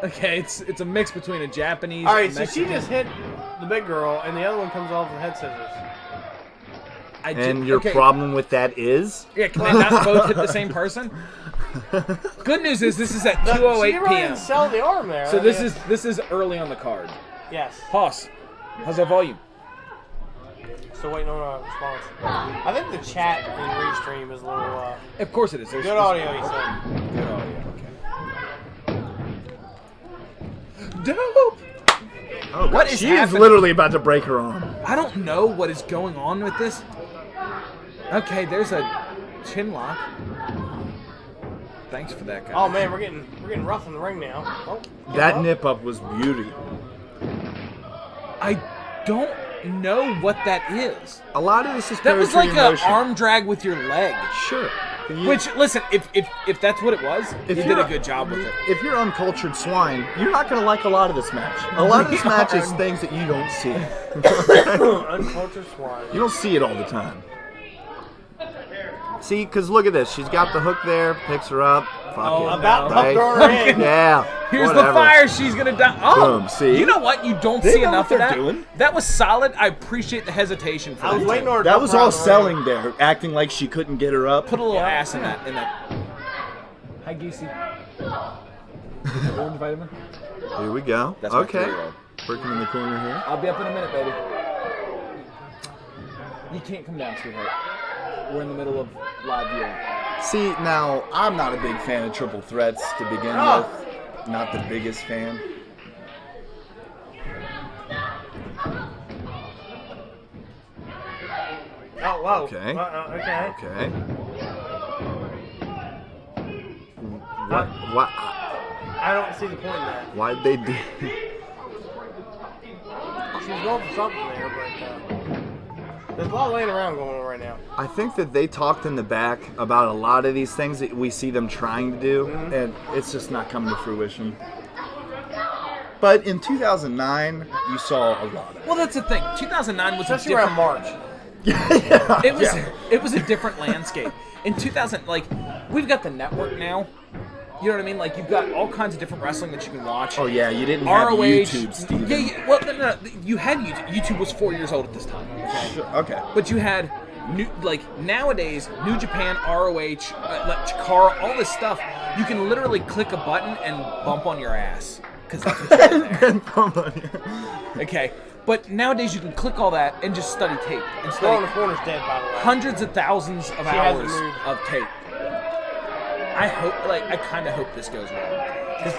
[SPEAKER 3] Okay, it's a mix between a Japanese.
[SPEAKER 1] All right,
[SPEAKER 3] a
[SPEAKER 1] so she
[SPEAKER 3] Mexican.
[SPEAKER 1] just hit the big girl, and the other one comes off with head scissors.
[SPEAKER 2] And your
[SPEAKER 3] okay.
[SPEAKER 2] problem with that is?
[SPEAKER 3] Yeah, can they not both hit the same person? Good news is this is at 2:08
[SPEAKER 1] She really
[SPEAKER 3] p.m.
[SPEAKER 1] didn't sell the arm there.
[SPEAKER 3] So this is early on the card.
[SPEAKER 1] Yes.
[SPEAKER 3] Hoss, how's our volume?
[SPEAKER 1] Still waiting on a response. I think the chat in Restream is a little...
[SPEAKER 3] Of course it is. There's
[SPEAKER 1] good audio, he said.
[SPEAKER 3] Good audio. Okay. Dope.
[SPEAKER 2] Oh,
[SPEAKER 3] What is
[SPEAKER 2] she is
[SPEAKER 3] happening?
[SPEAKER 2] literally about to break her arm.
[SPEAKER 3] I don't know what is going on with this. Okay, there's a chin lock. Thanks for that, guy.
[SPEAKER 1] Oh man, we're getting rough in the ring now. Oh,
[SPEAKER 2] That nip up was beauty.
[SPEAKER 3] I don't know what that is.
[SPEAKER 2] A lot of this is
[SPEAKER 3] That was
[SPEAKER 2] poetry
[SPEAKER 3] like
[SPEAKER 2] in
[SPEAKER 3] an
[SPEAKER 2] motion.
[SPEAKER 3] arm drag with your leg.
[SPEAKER 2] Sure.
[SPEAKER 3] Which, listen, if that's what it was, you did
[SPEAKER 2] you're
[SPEAKER 3] a good job with it.
[SPEAKER 2] If you're uncultured swine, you're not going to like a lot of this match. A lot of this match is things that you don't see.
[SPEAKER 1] uncultured swine.
[SPEAKER 2] You don't see it all the time. See, because look at this. She's got the hook there, picks her up. Fuck it.
[SPEAKER 1] About
[SPEAKER 2] right?
[SPEAKER 1] throwing her in.
[SPEAKER 2] Yeah.
[SPEAKER 3] Here's
[SPEAKER 2] whatever.
[SPEAKER 3] the fire. She's gonna die. Oh,
[SPEAKER 2] Boom, see?
[SPEAKER 3] You know what? You don't
[SPEAKER 2] They
[SPEAKER 3] see
[SPEAKER 2] know
[SPEAKER 3] enough
[SPEAKER 2] what
[SPEAKER 3] of
[SPEAKER 2] they're
[SPEAKER 3] that.
[SPEAKER 2] doing.
[SPEAKER 3] That was solid. I appreciate the hesitation for
[SPEAKER 1] I was
[SPEAKER 3] that.
[SPEAKER 1] waiting on her.
[SPEAKER 2] That was all selling there, acting like she couldn't get her up.
[SPEAKER 3] Put a little ass in that. Hi, Geesey. Orange vitamin.
[SPEAKER 2] Here we go.
[SPEAKER 3] That's my
[SPEAKER 2] okay.
[SPEAKER 3] 3-year-old.
[SPEAKER 2] Working in the corner here.
[SPEAKER 3] I'll be up in a minute, baby. You can't come down, sweetheart. We're in the middle of live viewing.
[SPEAKER 2] See, now, I'm not a big fan of triple threats to begin with. Not the biggest fan.
[SPEAKER 1] Oh wow.
[SPEAKER 2] Okay.
[SPEAKER 1] Okay.
[SPEAKER 2] Okay. What?
[SPEAKER 1] I don't see the point in that.
[SPEAKER 2] Why'd they do?
[SPEAKER 1] She was going for something there, but there's a lot laying around going on right now.
[SPEAKER 2] I think that they talked in the back about a lot of these things that we see them trying to do, and it's just not coming to fruition. But in 2009, you saw a lot of it.
[SPEAKER 3] Well, that's the thing. 2009 was
[SPEAKER 1] Especially
[SPEAKER 3] a different
[SPEAKER 1] around March.
[SPEAKER 3] It was a different landscape. In 2000, like, we've got the network now. You know what I mean? Like, you've got all kinds of different wrestling that you can watch.
[SPEAKER 2] Oh, yeah, you didn't have
[SPEAKER 3] ROH.
[SPEAKER 2] YouTube, Steven.
[SPEAKER 3] Yeah, well, no. You had YouTube. YouTube was 4 years old at this time. Okay.
[SPEAKER 2] Okay.
[SPEAKER 3] But you had nowadays, New Japan, ROH, like Chikara, all this stuff. You can literally click a button and bump on your ass because that's what you're there. Okay. But nowadays you can click all that and just study tape and
[SPEAKER 1] Girl in the
[SPEAKER 3] study
[SPEAKER 1] corner's dead, by the way.
[SPEAKER 3] hundreds of thousands of
[SPEAKER 1] hasn't
[SPEAKER 3] hours
[SPEAKER 1] moved.
[SPEAKER 3] of tape. I kind of hope this goes well. 'Cause,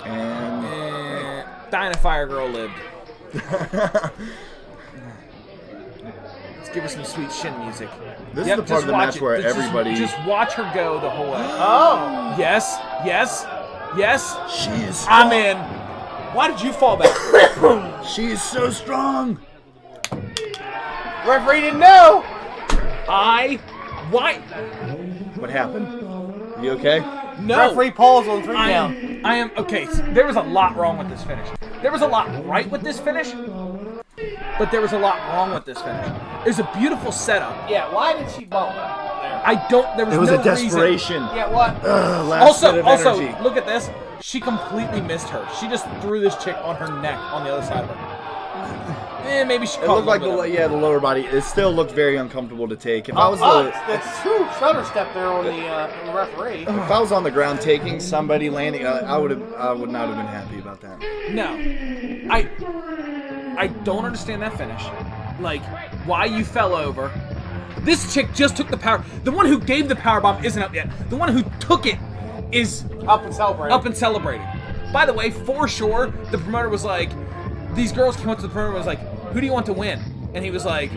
[SPEAKER 2] And
[SPEAKER 3] Dinah Fire Girl lived. Let's give her some sweet shin music.
[SPEAKER 2] this is the part of the match where everybody...
[SPEAKER 3] Just watch her go the whole way.
[SPEAKER 1] Oh!
[SPEAKER 3] Yes.
[SPEAKER 2] She is strong.
[SPEAKER 3] I'm in. Why did you fall back?
[SPEAKER 2] She is so strong.
[SPEAKER 1] Referee didn't know!
[SPEAKER 3] Why?
[SPEAKER 2] What happened? You okay?
[SPEAKER 3] No.
[SPEAKER 1] Referee Paul's on 3 count.
[SPEAKER 3] I am okay. So there was a lot wrong with this finish. There was a lot right with this finish, but there was a lot wrong with this finish. It was a beautiful setup.
[SPEAKER 1] Yeah, why did she bump there?
[SPEAKER 3] I don't. There was,
[SPEAKER 2] It was
[SPEAKER 3] no
[SPEAKER 2] a desperation.
[SPEAKER 1] Yeah, what?
[SPEAKER 2] Last bit of
[SPEAKER 3] Also,
[SPEAKER 2] energy.
[SPEAKER 3] look at this. She completely missed her. She just threw this chick on her neck on the other side of her. Maybe she.
[SPEAKER 2] It looked like the lower body. It still looked very uncomfortable to take. If I was
[SPEAKER 1] That's true. Stutter step there on the referee.
[SPEAKER 2] if I was on the ground taking somebody landing, I would not have been happy about that.
[SPEAKER 3] No, I don't understand that finish. Like, why you fell over. This chick just took the power. The one who gave the power bomb isn't up yet. The one who took it is
[SPEAKER 1] Up and celebrating.
[SPEAKER 3] By the way, for sure, the promoter was like, these girls came up to the promoter and was like, who do you want to win? And he was like,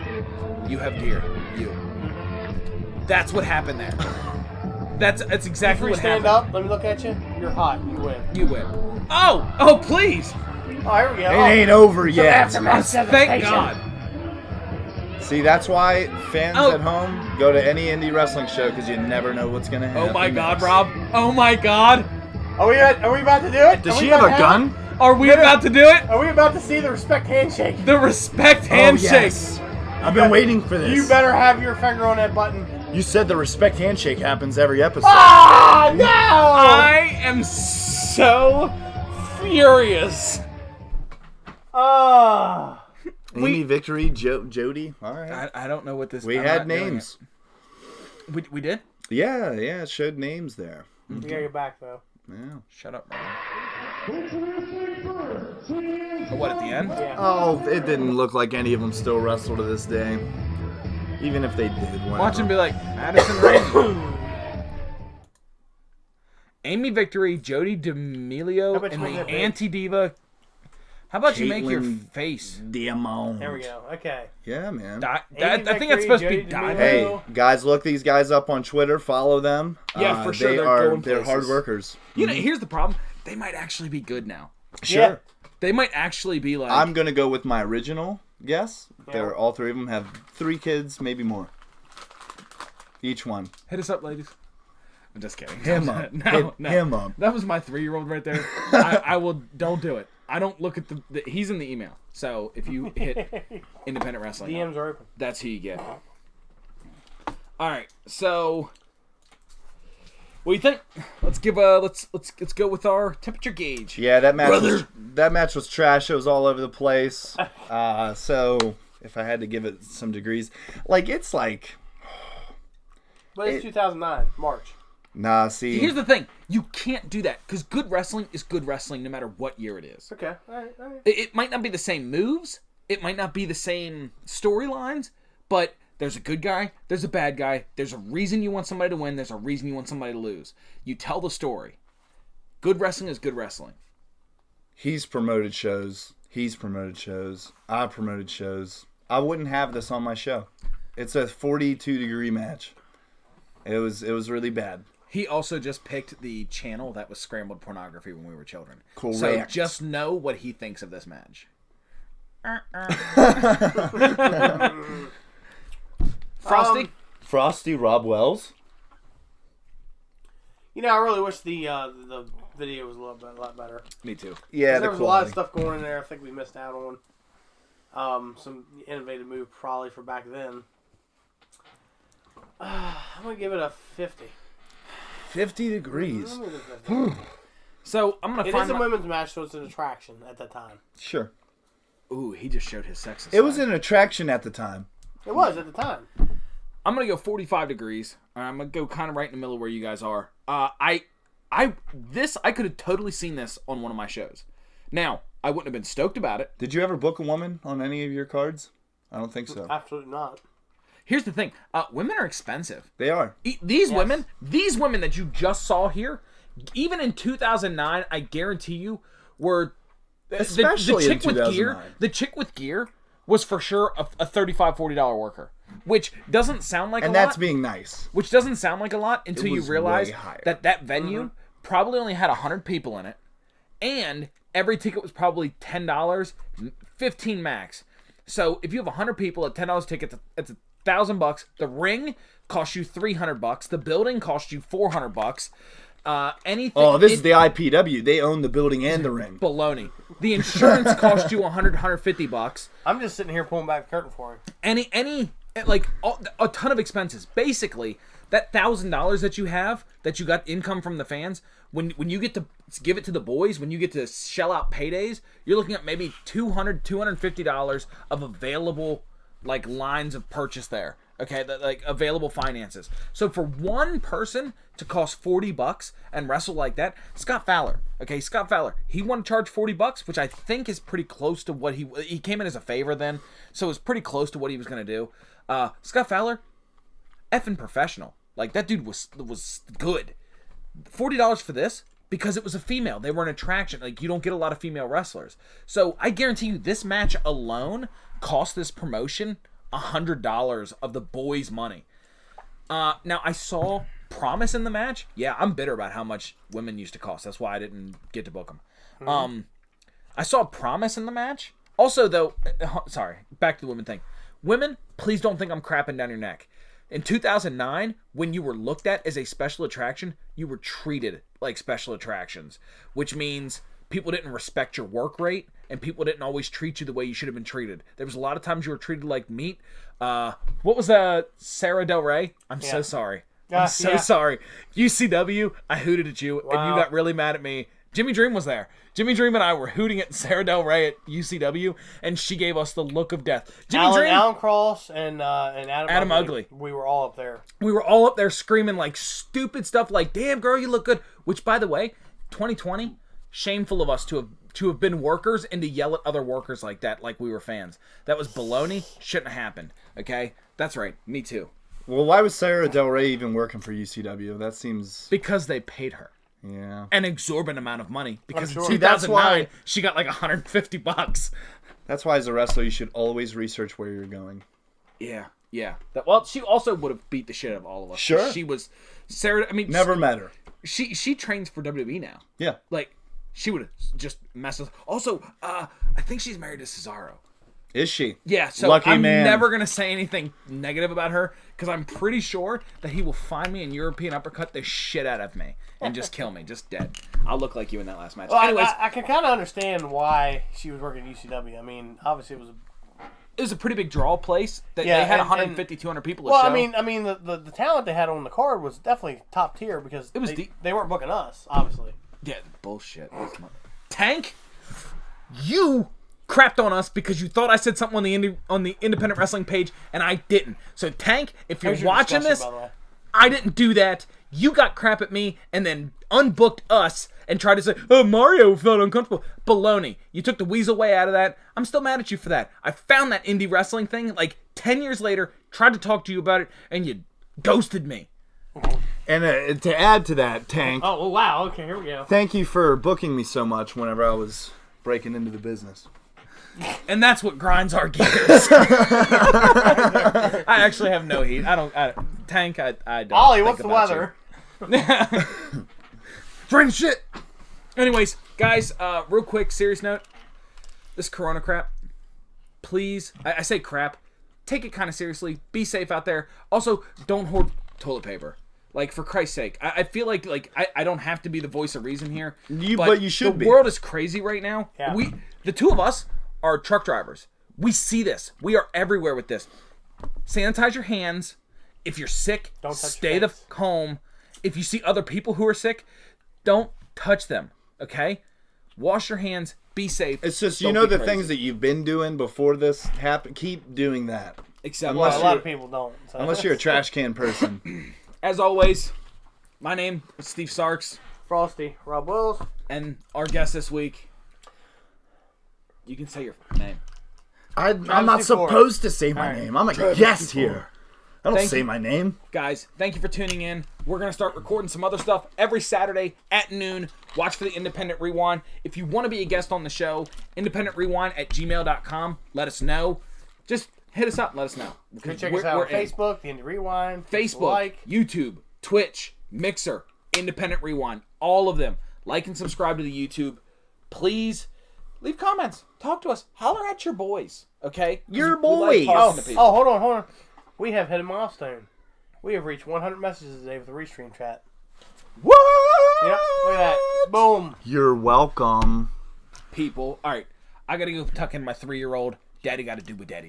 [SPEAKER 3] you have gear. You. That's what happened there. That's exactly what
[SPEAKER 1] Stand
[SPEAKER 3] happened.
[SPEAKER 1] up. Let me look at you. You're hot. You win.
[SPEAKER 3] You win. Oh, please.
[SPEAKER 1] Oh, here we go.
[SPEAKER 2] It ain't over yet.
[SPEAKER 3] Thank God.
[SPEAKER 2] See, that's why fans
[SPEAKER 3] Oh.
[SPEAKER 2] at home go to any indie wrestling show because you never know what's gonna happen.
[SPEAKER 3] Oh my God,
[SPEAKER 2] next.
[SPEAKER 3] Rob. Oh my God.
[SPEAKER 1] Are we about to do it?
[SPEAKER 2] Does
[SPEAKER 1] Are
[SPEAKER 2] she
[SPEAKER 1] we
[SPEAKER 2] have a
[SPEAKER 1] about to
[SPEAKER 2] gun?
[SPEAKER 3] Are we about to do it?
[SPEAKER 1] Are we about to see the respect handshake?
[SPEAKER 3] The respect handshake.
[SPEAKER 2] Oh, yes. I've been waiting for this.
[SPEAKER 1] You better have your finger on that button.
[SPEAKER 2] You said the respect handshake happens every episode.
[SPEAKER 1] Ah, no!
[SPEAKER 3] I am so furious.
[SPEAKER 1] Ah.
[SPEAKER 2] Amy, Victory, Jody. All right.
[SPEAKER 3] I don't know what this.
[SPEAKER 2] We
[SPEAKER 3] I'm
[SPEAKER 2] had
[SPEAKER 3] not doing
[SPEAKER 2] names.
[SPEAKER 3] it. We did?
[SPEAKER 2] Yeah, it showed names there.
[SPEAKER 1] We gotta get back though.
[SPEAKER 2] Yeah.
[SPEAKER 3] Shut up, Brian. Oh, what, at the end?
[SPEAKER 1] Yeah.
[SPEAKER 2] Oh, it didn't look like any of them still wrestle to this day. Even if they did. Whatever.
[SPEAKER 3] Watch him be like, Madison Rain. Amy Victory, Jody D'Amelio,
[SPEAKER 1] How much
[SPEAKER 3] and
[SPEAKER 1] was
[SPEAKER 3] the
[SPEAKER 1] that, babe?
[SPEAKER 3] Anti-Diva. How about you make your
[SPEAKER 2] Caitlin
[SPEAKER 3] face?
[SPEAKER 2] Diamond.
[SPEAKER 1] There we go. Okay.
[SPEAKER 2] Yeah, man.
[SPEAKER 3] I think that's supposed to be diamond.
[SPEAKER 2] Hey, guys, look these guys up on Twitter. Follow them.
[SPEAKER 3] Yeah, for sure.
[SPEAKER 2] They're hard workers.
[SPEAKER 3] You know, here's the problem. They might actually be good now.
[SPEAKER 2] Sure.
[SPEAKER 1] Yeah.
[SPEAKER 3] They might actually be like...
[SPEAKER 2] I'm going to go with my original guess.
[SPEAKER 1] Yeah.
[SPEAKER 2] All three of them have 3 kids, maybe more. Each one.
[SPEAKER 3] Hit us up, ladies. I'm just kidding.
[SPEAKER 2] Him up.
[SPEAKER 3] No.
[SPEAKER 2] Him up.
[SPEAKER 3] That was my 3-year-old right there. I will... Don't do it. I don't look at the... He's in the email. So if you hit Independent Wrestling...
[SPEAKER 1] DMs are open.
[SPEAKER 3] That's who you get. All right. So... What do you think? Let's go with our temperature gauge.
[SPEAKER 2] Yeah, that match was trash. It was all over the place. So if I had to give it some degrees, it's like.
[SPEAKER 1] But it's 2009 March.
[SPEAKER 2] Nah, see.
[SPEAKER 3] Here's the thing: you can't do that because good wrestling is good wrestling, no matter what year it is.
[SPEAKER 1] Okay. All right.
[SPEAKER 3] It might not be the same moves. It might not be the same storylines, but. There's a good guy, there's a bad guy, there's a reason you want somebody to win, there's a reason you want somebody to lose. You tell the story. Good wrestling is good wrestling.
[SPEAKER 2] He's promoted shows. I promoted shows. I wouldn't have this on my show. It's a 42-degree match. It was really bad.
[SPEAKER 3] He also just picked the channel that was scrambled pornography when we were children.
[SPEAKER 2] Correct.
[SPEAKER 3] So just know what he thinks of this match.
[SPEAKER 2] Frosty Rob Wells.
[SPEAKER 1] I really wish the video was a lot better.
[SPEAKER 3] Me too.
[SPEAKER 2] Yeah,
[SPEAKER 1] there was a lot of stuff going in there. I think we missed out on some innovative move probably for back then. I'm gonna give it a 50.
[SPEAKER 2] 50 degrees.
[SPEAKER 1] I'm gonna give it a 50.
[SPEAKER 3] So I'm gonna
[SPEAKER 1] It
[SPEAKER 3] find
[SPEAKER 1] is a women's match, so it's an attraction at that time.
[SPEAKER 2] Sure.
[SPEAKER 3] Ooh, he just showed his sexist
[SPEAKER 2] It was
[SPEAKER 3] side.
[SPEAKER 2] an attraction at the time.
[SPEAKER 1] It was at the time.
[SPEAKER 3] I'm gonna go 45 degrees. I'm gonna go kind of right in the middle where you guys are. I could have totally seen this on one of my shows. Now, I wouldn't have been stoked about it.
[SPEAKER 2] Did you ever book a woman on any of your cards? I don't think so.
[SPEAKER 1] Absolutely not.
[SPEAKER 3] Here's the thing: women are expensive.
[SPEAKER 2] They are.
[SPEAKER 3] These women that you just saw here, even in 2009, I guarantee you, were
[SPEAKER 2] especially
[SPEAKER 3] the chick
[SPEAKER 2] in
[SPEAKER 3] with gear.
[SPEAKER 2] 2009.
[SPEAKER 3] The chick with gear was for sure a $35, $40 worker, which doesn't sound like a lot.
[SPEAKER 2] And that's being nice.
[SPEAKER 3] Which doesn't sound like a lot until you
[SPEAKER 2] was
[SPEAKER 3] realize
[SPEAKER 2] way higher.
[SPEAKER 3] that venue probably only had 100 people in it, and every ticket was probably $10, 15 max. So if you have 100 people at $10 ticket, it's $1,000. The ring costs you $300. The building costs you $400. Anything.
[SPEAKER 2] Oh, this is the IPW. They own the building and the ring.
[SPEAKER 3] Baloney. The insurance costs you $150.
[SPEAKER 1] I'm just sitting here pulling back the curtain for him.
[SPEAKER 3] A ton of expenses. Basically, that $1,000 that you have, that you got income from the fans, when you get to give it to the boys, when you get to shell out paydays, you're looking at maybe $200, $250 of available lines of purchase there. Okay, available finances. So for one person to cost $40 and wrestle like that, Scott Fowler. Okay, Scott Fowler. He wanted to charge $40, which I think is pretty close to what he came in as a favor then, so it's pretty close to what he was gonna do. Scott Fowler, effing professional. That dude was good. $40 for this because it was a female. They were an attraction. You don't get a lot of female wrestlers. So I guarantee you, this match alone cost this promotion $100 of the boys' money. Now I saw Promise in the match. Yeah, I'm bitter about how much women used to cost. That's why I didn't get to book them. I saw Promise in the match. Also, though, sorry, back to the women thing. Women, please don't think I'm crapping down your neck. In 2009, when you were looked at as a special attraction, you were treated like special attractions, which means people didn't respect your work rate, and people didn't always treat you the way you should have been treated. There was a lot of times you were treated like meat. What was Sarah Del Rey? I'm so sorry. I'm so sorry. UCW, I hooted at you, and you got really mad at me. Jimmy Dream was there. Jimmy Dream and I were hooting at Sarah Del Rey at UCW, and she gave us the look of death.
[SPEAKER 1] Alan Cross and Adam
[SPEAKER 3] Ugly.
[SPEAKER 1] We were all up there.
[SPEAKER 3] We were all up there screaming stupid stuff like, damn girl, you look good. Which, by the way, 2020, shameful of us to have been workers and to yell at other workers like that, like we were fans. That was baloney. Shouldn't have happened. Okay? That's right. Me too.
[SPEAKER 2] Well, why was Sarah Del Rey even working for UCW? That seems...
[SPEAKER 3] Because they paid her.
[SPEAKER 2] Yeah.
[SPEAKER 3] an exorbitant amount of money because
[SPEAKER 1] sure.
[SPEAKER 3] in
[SPEAKER 1] See,
[SPEAKER 2] that's
[SPEAKER 3] 2009
[SPEAKER 2] why-
[SPEAKER 3] she got like $150.
[SPEAKER 2] That's why as a wrestler you should always research where you're going.
[SPEAKER 3] Yeah. Well, she also would have beat the shit out of all of us.
[SPEAKER 2] Sure.
[SPEAKER 3] She was Sarah. I mean,
[SPEAKER 2] Never met her.
[SPEAKER 3] She trains for WWE now.
[SPEAKER 2] Yeah.
[SPEAKER 3] Like, she would have just messed with. Also, I think she's married to Cesaro.
[SPEAKER 2] Is she?
[SPEAKER 3] Yeah, so
[SPEAKER 2] Lucky
[SPEAKER 3] I'm
[SPEAKER 2] man.
[SPEAKER 3] never going to say anything negative about her because I'm pretty sure that he will find me and European uppercut the shit out of me and just kill me, just dead. I'll look like you in that last match.
[SPEAKER 1] Well,
[SPEAKER 3] Anyways,
[SPEAKER 1] I can kind of understand why she was working at UCW. I mean, obviously
[SPEAKER 3] it was a pretty big draw place. They
[SPEAKER 1] Yeah,
[SPEAKER 3] had
[SPEAKER 1] and-
[SPEAKER 3] 150, 200 people.
[SPEAKER 1] well,
[SPEAKER 3] show.
[SPEAKER 1] I mean, the talent they had on the card was definitely top tier because
[SPEAKER 3] It was
[SPEAKER 1] they weren't booking us, obviously.
[SPEAKER 3] yeah, bullshit. Tank, you crapped on us because you thought I said something on the independent wrestling page and I didn't. So Tank, if you're
[SPEAKER 1] Here's your
[SPEAKER 3] watching
[SPEAKER 1] discussion,
[SPEAKER 3] this,
[SPEAKER 1] by the way.
[SPEAKER 3] I didn't do that. You got crap at me and then unbooked us and tried to say, oh, Mario felt uncomfortable. Baloney. You took the weasel way out of that. I'm still mad at you for that. I found that indie wrestling thing like 10 years later, tried to talk to you about it, and you ghosted me.
[SPEAKER 2] And to add to that, Tank,
[SPEAKER 1] Oh, well, wow. Okay, here we go.
[SPEAKER 2] thank you for booking me so much whenever I was breaking into the business.
[SPEAKER 3] And that's what grinds our gears. I actually have no heat. Tank, I don't.
[SPEAKER 1] Ollie,
[SPEAKER 3] think
[SPEAKER 1] what's the
[SPEAKER 3] about
[SPEAKER 1] weather?
[SPEAKER 2] Drain shit!
[SPEAKER 3] Anyways, guys, real quick, serious note. This Corona crap, please, I say crap, take it kind of seriously. Be safe out there. Also, don't hoard toilet paper. Like, for Christ's sake. I feel like I don't have to be the voice of reason here.
[SPEAKER 2] But you should be.
[SPEAKER 3] The world is crazy right now.
[SPEAKER 1] Yeah.
[SPEAKER 3] The two of us are truck drivers. We see this. We are everywhere with this. Sanitize your hands. If you're sick,
[SPEAKER 1] Don't touch
[SPEAKER 3] stay
[SPEAKER 1] your
[SPEAKER 3] the
[SPEAKER 1] face.
[SPEAKER 3] home. If you see other people who are sick, don't touch them. Okay? Wash your hands. Be safe.
[SPEAKER 2] It's just,
[SPEAKER 3] Don't
[SPEAKER 2] you know
[SPEAKER 3] be
[SPEAKER 2] the
[SPEAKER 3] crazy.
[SPEAKER 2] things that you've been doing before this happened? Keep doing that.
[SPEAKER 3] Except
[SPEAKER 1] Well,
[SPEAKER 2] Unless
[SPEAKER 1] a lot
[SPEAKER 2] you're-
[SPEAKER 1] of people don't. So.
[SPEAKER 2] Unless you're a trash can person.
[SPEAKER 3] as always, my name is Steve Sarks,
[SPEAKER 1] Frosty, Rob Wills.
[SPEAKER 3] and our guest this week. You can say your name.
[SPEAKER 2] I'm not
[SPEAKER 1] Dufour.
[SPEAKER 2] supposed to say my
[SPEAKER 1] Alright.
[SPEAKER 2] name. I'm a guest here. I don't
[SPEAKER 3] Thank
[SPEAKER 2] say
[SPEAKER 3] you.
[SPEAKER 2] my name.
[SPEAKER 3] Guys, thank you for tuning in. We're going to start recording some other stuff every Saturday at noon. Watch for the Independent Rewind. If you want to be a guest on the show, independentrewind@gmail.com. Let us know. Just hit us up and let us know.
[SPEAKER 1] You can check us out on
[SPEAKER 3] in.
[SPEAKER 1] Facebook, The Indie Rewind.
[SPEAKER 3] Facebook,
[SPEAKER 1] Like.
[SPEAKER 3] YouTube, Twitch, Mixer, Independent Rewind. All of them. Like and subscribe to the YouTube. Please leave comments. Talk to us. Holler at your boys. Okay? 'Cause
[SPEAKER 2] Your
[SPEAKER 3] we like
[SPEAKER 2] boys.
[SPEAKER 3] talking to people.
[SPEAKER 1] Oh, hold on. We have hit a milestone. We have reached 100 messages today with the Restream chat.
[SPEAKER 3] What?
[SPEAKER 1] Yep, look at that. Boom.
[SPEAKER 2] You're welcome.
[SPEAKER 3] People. All right. I got to go tuck in my 3-year-old. Daddy got to do what daddy